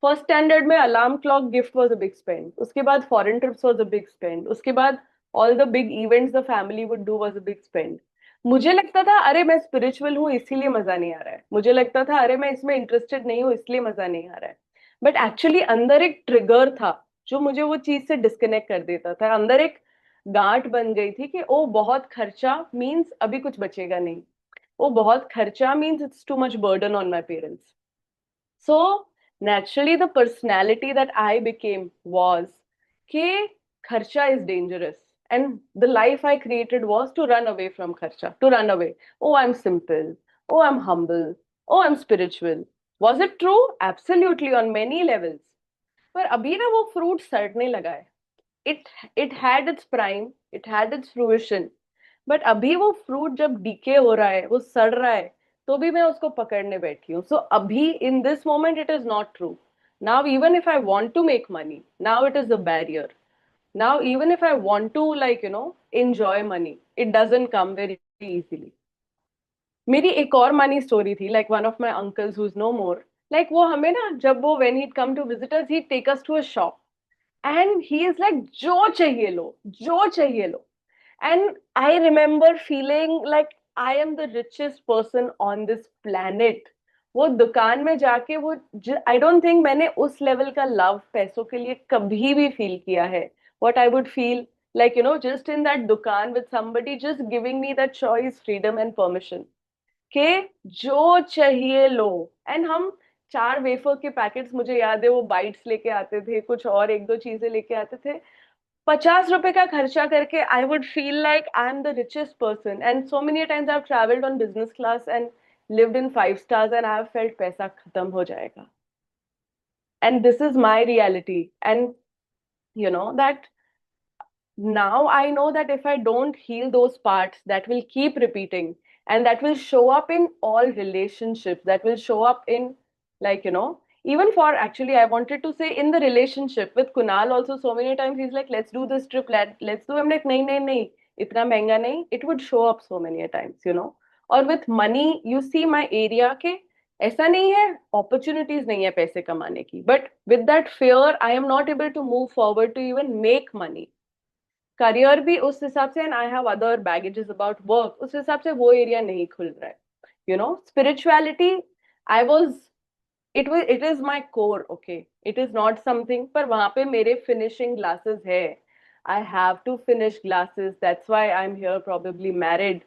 first standard में alarm clock gift was a big spend, उसके बाद foreign trips was a big spend, उसके बाद all the big events the family would do was a big spend. मुझे लगता था अरे मैं स्पिरिचुअल हूँ इसीलिए मजा नहीं आ रहा है. मुझे लगता था अरे मैं इसमें इंटरेस्टेड नहीं हूँ इसलिए मजा नहीं आ रहा है. बट एक्चुअली अंदर एक ट्रिगर था जो मुझे वो चीज से डिस्कनेक्ट कर देता था. अंदर एक गांठ बन गई थी कि ओ बहुत खर्चा मीन्स अभी कुछ बचेगा नहीं. ओ बहुत खर्चा means it's too much burden on my parents. So naturally, the personality that I became was कि kharcha is dangerous. And the life I created was to run away from kharcha, to run away. Oh, I'm simple. Oh, I'm humble. Oh, I'm spiritual. Was it true? Absolutely, on many levels. पर अभी ना वो fruit सड़ने लगा है. It had its prime, it had its fruition. But अभी वो fruit जब डीके हो रहा है, वो सड़ रहा है, तो भी मैं उसको पकड़ने बैठी हूँ. सो अभी in this moment it is not true. Now even if I want to make money, now it is a barrier. Now, even if I want to, like, enjoy money, it doesn't come very easily. मेरी एक और money story थी, like one of my uncles who is no more. Like वो हमें ना, जब वो when he'd come to visit us, he'd take us to a shop. And he is like, जो चाहिए लो, जो चाहिए लो. And I remember feeling like I am the richest person on this planet. वो दुकान में जाके वो, आई डोंट थिंक मैंने उस लेवल का लव पैसों के लिए कभी भी फील किया है. What I would feel like, just in that दुकान with somebody just giving me that choice, freedom and permission. के जो चाहिए लो. एंड हम 4 वेफर के पैकेट्स, मुझे याद है वो बाइट्स लेके आते थे, कुछ और एक दो चीजें लेके आते थे. 50 रुपए का खर्चा करके I would feel like I am the richest person. And so many times I have travelled on business class and lived in 5 stars, and I have felt पैसा खत्म हो जाएगा. And this is my reality. And that now I know that if I don't heal those parts, that will keep repeating, and that will show up in all relationships, that will show up in, like, even for, actually, I wanted to say, in the relationship with Kunal also, so many times he's like, let's do this trip, let's do. I'm like, nahi, nahi, nahi, itna महंगा nahi. It would show up so many times. Or with money, you see my area के ऐसा नहीं है, opportunities नहीं है पैसे कमाने की, but with that fear, I am not able to move forward to even make money. Career भी उस हिसाब से, and I have other baggages about work, उस हिसाब से वो एरिया नहीं खुल रहा है. Spirituality, I was, it is my core. Okay, it is not something, पर वहां पे मेरे फिनिशिंग ग्लासेस है. I have to finish glasses, that's why I am here, probably married,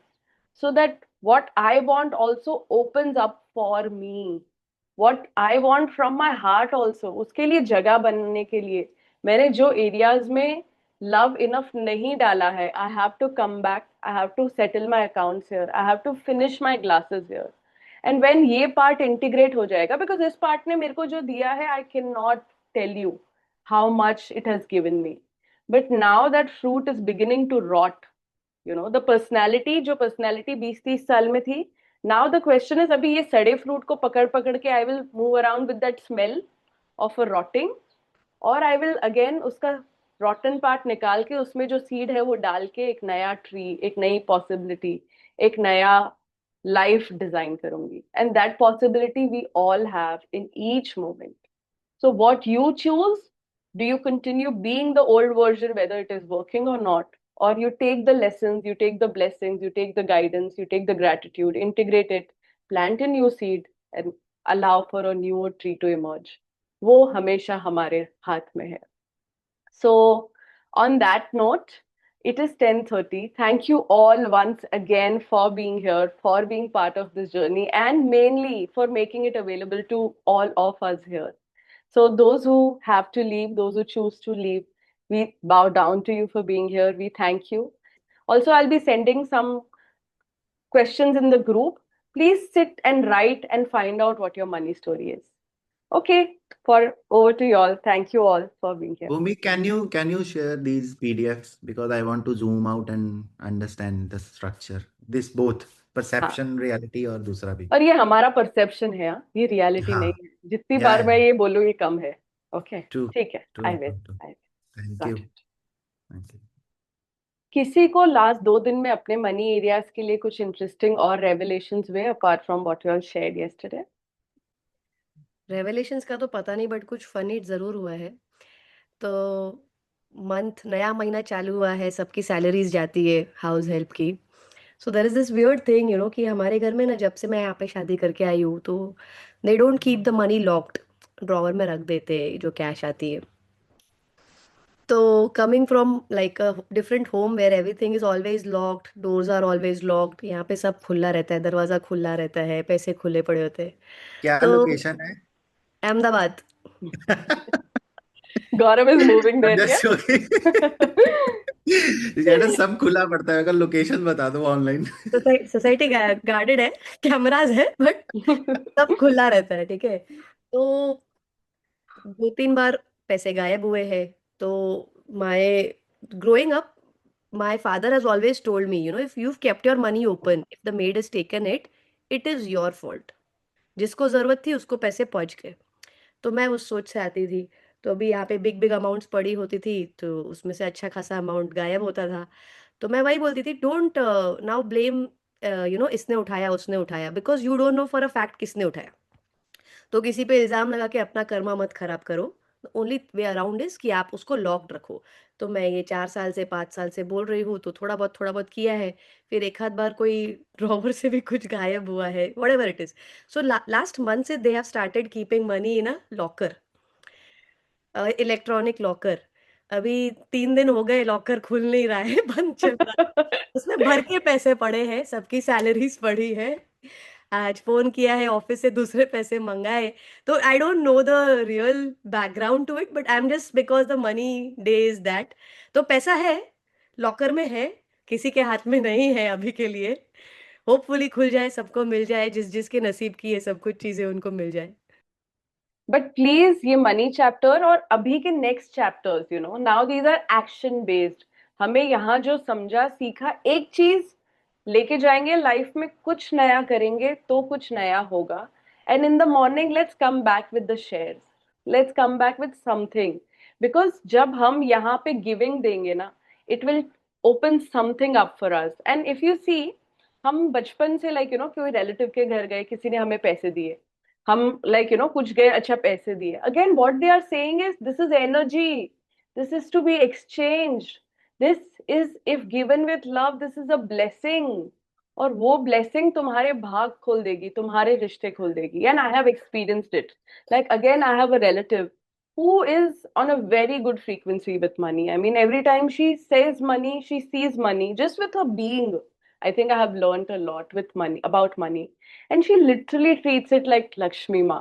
so that what I want also opens up for me. What I want from my heart also, उसके लिए जगह बनने के लिए मैंने जो areas में लव इनफ नहीं डाला है, I have to come back, I have to settle my accounts here, I have to finish my glasses here. And when ये पार्ट इंटीग्रेट हो जाएगा, बिकॉज इस पार्ट ने मेरे को जो दिया है, I can not tell you how much it has given me. But now that fruit is beginning to rot. The personality, जो पर्सनैलिटी 20-30 साल में थी, नाउ द क्वेश्चन इज, अभी ये सड़े फ्रूट को पकड़ पकड़ के I will move around with that smell of a rotting, और आई विल अगेन उसका रॉटन पार्ट निकाल के उसमें जो सीड है वो डाल के एक नया ट्री, एक नई पॉसिबिलिटी, एक नया लाइफ डिजाइन करूंगी. And that possibility we all have in each moment. So what you choose, do you continue being the old version, whether it is working or not, or you take the lessons, you take the blessings, you take the guidance, you take the gratitude, integrate it, plant a new seed, and allow for a newer tree to emerge. वो हमेशा हमारे हाथ में है. So, on that note, it is 10:30. Thank you all once again for being here, for being part of this journey, and mainly for making it available to all of us here. So, those who have to leave, those who choose to leave, we bow down to you for being here. We thank you. Also, I'll be sending some questions in the group. Please sit and write and find out what your money story is. Okay, over to you all. Thank you all for being here. Bhumi, can you share these PDFs because I want to zoom out and understand the structure. This both perception, reality और दूसरा भी. और ये हमारा perception है, ये reality नहीं है. जितनी बार मैं ये बोलूँ ये कम है. ओके, ठीक है. I will. Thank you. Thank you. किसी को लास्ट 2 दिन में अपने मनी एरियाज के लिए कुछ इंटरेस्टिंग और रेवलेशंस हुए apart from what you all shared yesterday? Revelations का तो पता नहीं, बट कुछ फनी जरूर हुआ है. तो नया महीना चालू हुआ है, सबकी सैलरीज जाती है हाउस हेल्प की. So there is this weird thing कि हमारे घर में ना, जब से मैं यहाँ पे शादी करके आई हूँ, तो they don't keep the money locked, drawer में रख देते हैं जो कैश आती है. तो coming from like a different home where everything is always locked, doors are always locked, यहाँ पे सब खुला रहता है, दरवाजा खुला रहता है, पैसे खुले पड़े होते हैं. क्या तो लोकेशन है? Ahmedabad. Gaurav is moving there. Just joking. यार सब खुला पड़ता है, अगर लोकेशन बता दो ऑनलाइन. सोसाइटी गार्डेड है, कैमराज है, बट सब खुला रहता है. ठीक है. तो 2-3 बार पैसे गायब हुए हैं. तो my growing up, my father has always told me, if you've kept your money open, if the maid has taken it, it is your fault. जिसको जरूरत थी उसको पैसे पहुंच गए। तो मैं उस सोच से आती थी। तो अभी यहाँ पे बिग बिग अमाउंट्स पड़ी होती थी तो उसमें से अच्छा खासा अमाउंट गायब होता था। तो मैं वही बोलती थी, डोंट नाउ ब्लेम, इसने उठाया उसने उठाया, because you don't know for a fact किसने उठाया। तो किसी पे इल्जाम लगा के अपना कर्मा मत खराब करो। ओनली वे अराउंड इज कि आप उसको लॉक्ड रखो। तो मैं ये 4 साल से 5 साल से बोल रही हूँ, तो थोड़ा बहुत किया है। फिर एक आध बार कोई ड्रॉवर से भी कुछ गायब हुआ है, whatever it is. So last month से they have started keeping money in a locker, electronic locker. अभी 3 दिन हो गए, लॉकर खुल नहीं रहा है, बंद चल रहा है। उसमें भर के पैसे पड़े हैं, सबकी सैलरीज पड़ी है। आज फोन किया है ऑफिस से, दूसरे पैसे मंगाए। तो I don't know the real background to it, but I am just because the money day is that. तो पैसा है, लॉकर में है, किसी के हाथ में नहीं है अभी के लिए। होपफुली खुल जाए, सबको मिल जाए, जिस जिसके नसीब की है सब कुछ चीजें उनको मिल जाए। बट प्लीज ये मनी चैप्टर और अभी के next chapters, now these are action based. हमें यहाँ जो समझा सीखा, एक चीज लेके जाएंगे लाइफ में, कुछ नया करेंगे तो कुछ नया होगा। And in the morning let's come back with the shares, let's come back with something. Because जब हम यहाँ पे गिविंग देंगे ना, it will open something up for us. And if you see, हम बचपन से कोई रिलेटिव के घर गए, किसी ने हमें पैसे दिए, हम कुछ गए, अच्छा पैसे दिए, again what they are saying is this is energy, this is to be exchange, this is if given with love, this is a blessing. और वो ब्लेसिंग तुम्हारे भाग खोल देगी, तुम्हारे रिश्ते खोल देगी। And I have experienced it. Like again, I have a relative who is on a very good frequency with money. I mean, every time she says money, she sees money just with her being. I think I have learned a lot with money, about money. And she literally treats it like Lakshmi Ma.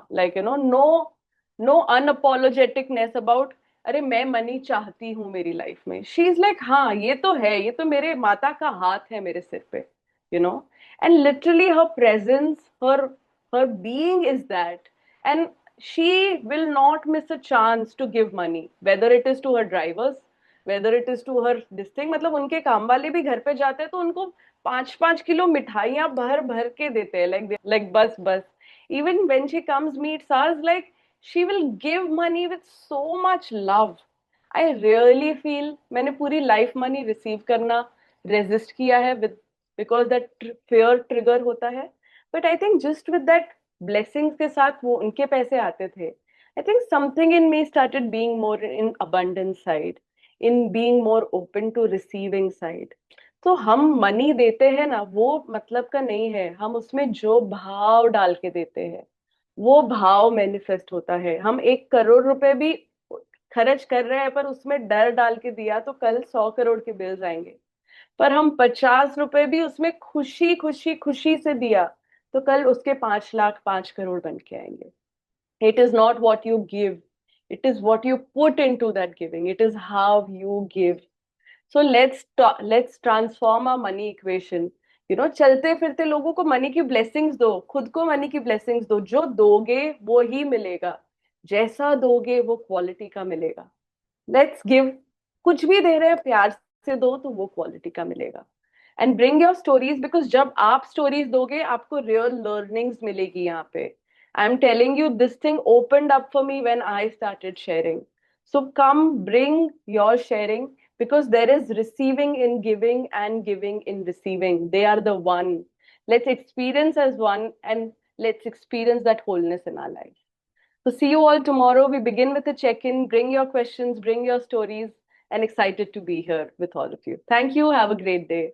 No unapologeticness about, अरे मैं money चाहती हूँ मेरी life में। She is like, हाँ ये तो है, ये तो मेरे माता का हाथ है मेरे सिर पे, you know. And literally her presence, her being is that. And she will not miss a chance to give money, whether it is to her drivers, whether it is to her this thing। मतलब उनके काम वाले भी घर पे जाते हैं तो उनको 5-5 किलो मिठाइयां भर भर के देते हैं, like बस बस। even when she comes meets us, like she will give money with so much love। I really feel मैंने पूरी लाइफ मनी रिसीव करना रेजिस्ट किया है, with because that fear trigger होता है। But I think just with that blessings के साथ वो उनके पैसे आते थे, I think something in me started being more in abundance side, in being more open to receiving side. तो हम मनी देते हैं ना, वो मतलब का नहीं है, हम उसमें जो भाव डाल के देते हैं वो भाव मैनिफेस्ट होता है। हम 1 करोड़ रुपए भी खर्च कर रहे हैं पर उसमें डर डाल के दिया तो कल 100 करोड़ के बिल्स आएंगे। पर हम 50 रुपए भी उसमें खुशी खुशी खुशी से दिया तो कल उसके 5 लाख 5 करोड़ बन के आएंगे। It is not what you give, it is what you put into that giving, it is how you give. So let's transform a money equation. चलते फिरते लोगों को मनी की ब्लेसिंग्स दो, खुद को मनी की ब्लेसिंग्स दो। जो दोगे वो ही मिलेगा, जैसा दोगे वो क्वालिटी का मिलेगा। लेट्स गिव, कुछ भी दे रहे हैं प्यार से दो तो वो क्वालिटी का मिलेगा। And bring your stories, because जब आप स्टोरीज दोगे आपको रियल लर्निंग्स मिलेगी यहाँ पे। I am telling you, this thing opened up for me when I started sharing. So come bring your sharing, because there is receiving in giving and giving in receiving. They are the one. Let's experience as one, and let's experience that wholeness in our life. So see you all tomorrow. We begin with a check-in. Bring your questions, bring your stories, and excited to be here with all of you. Thank you. Have a great day.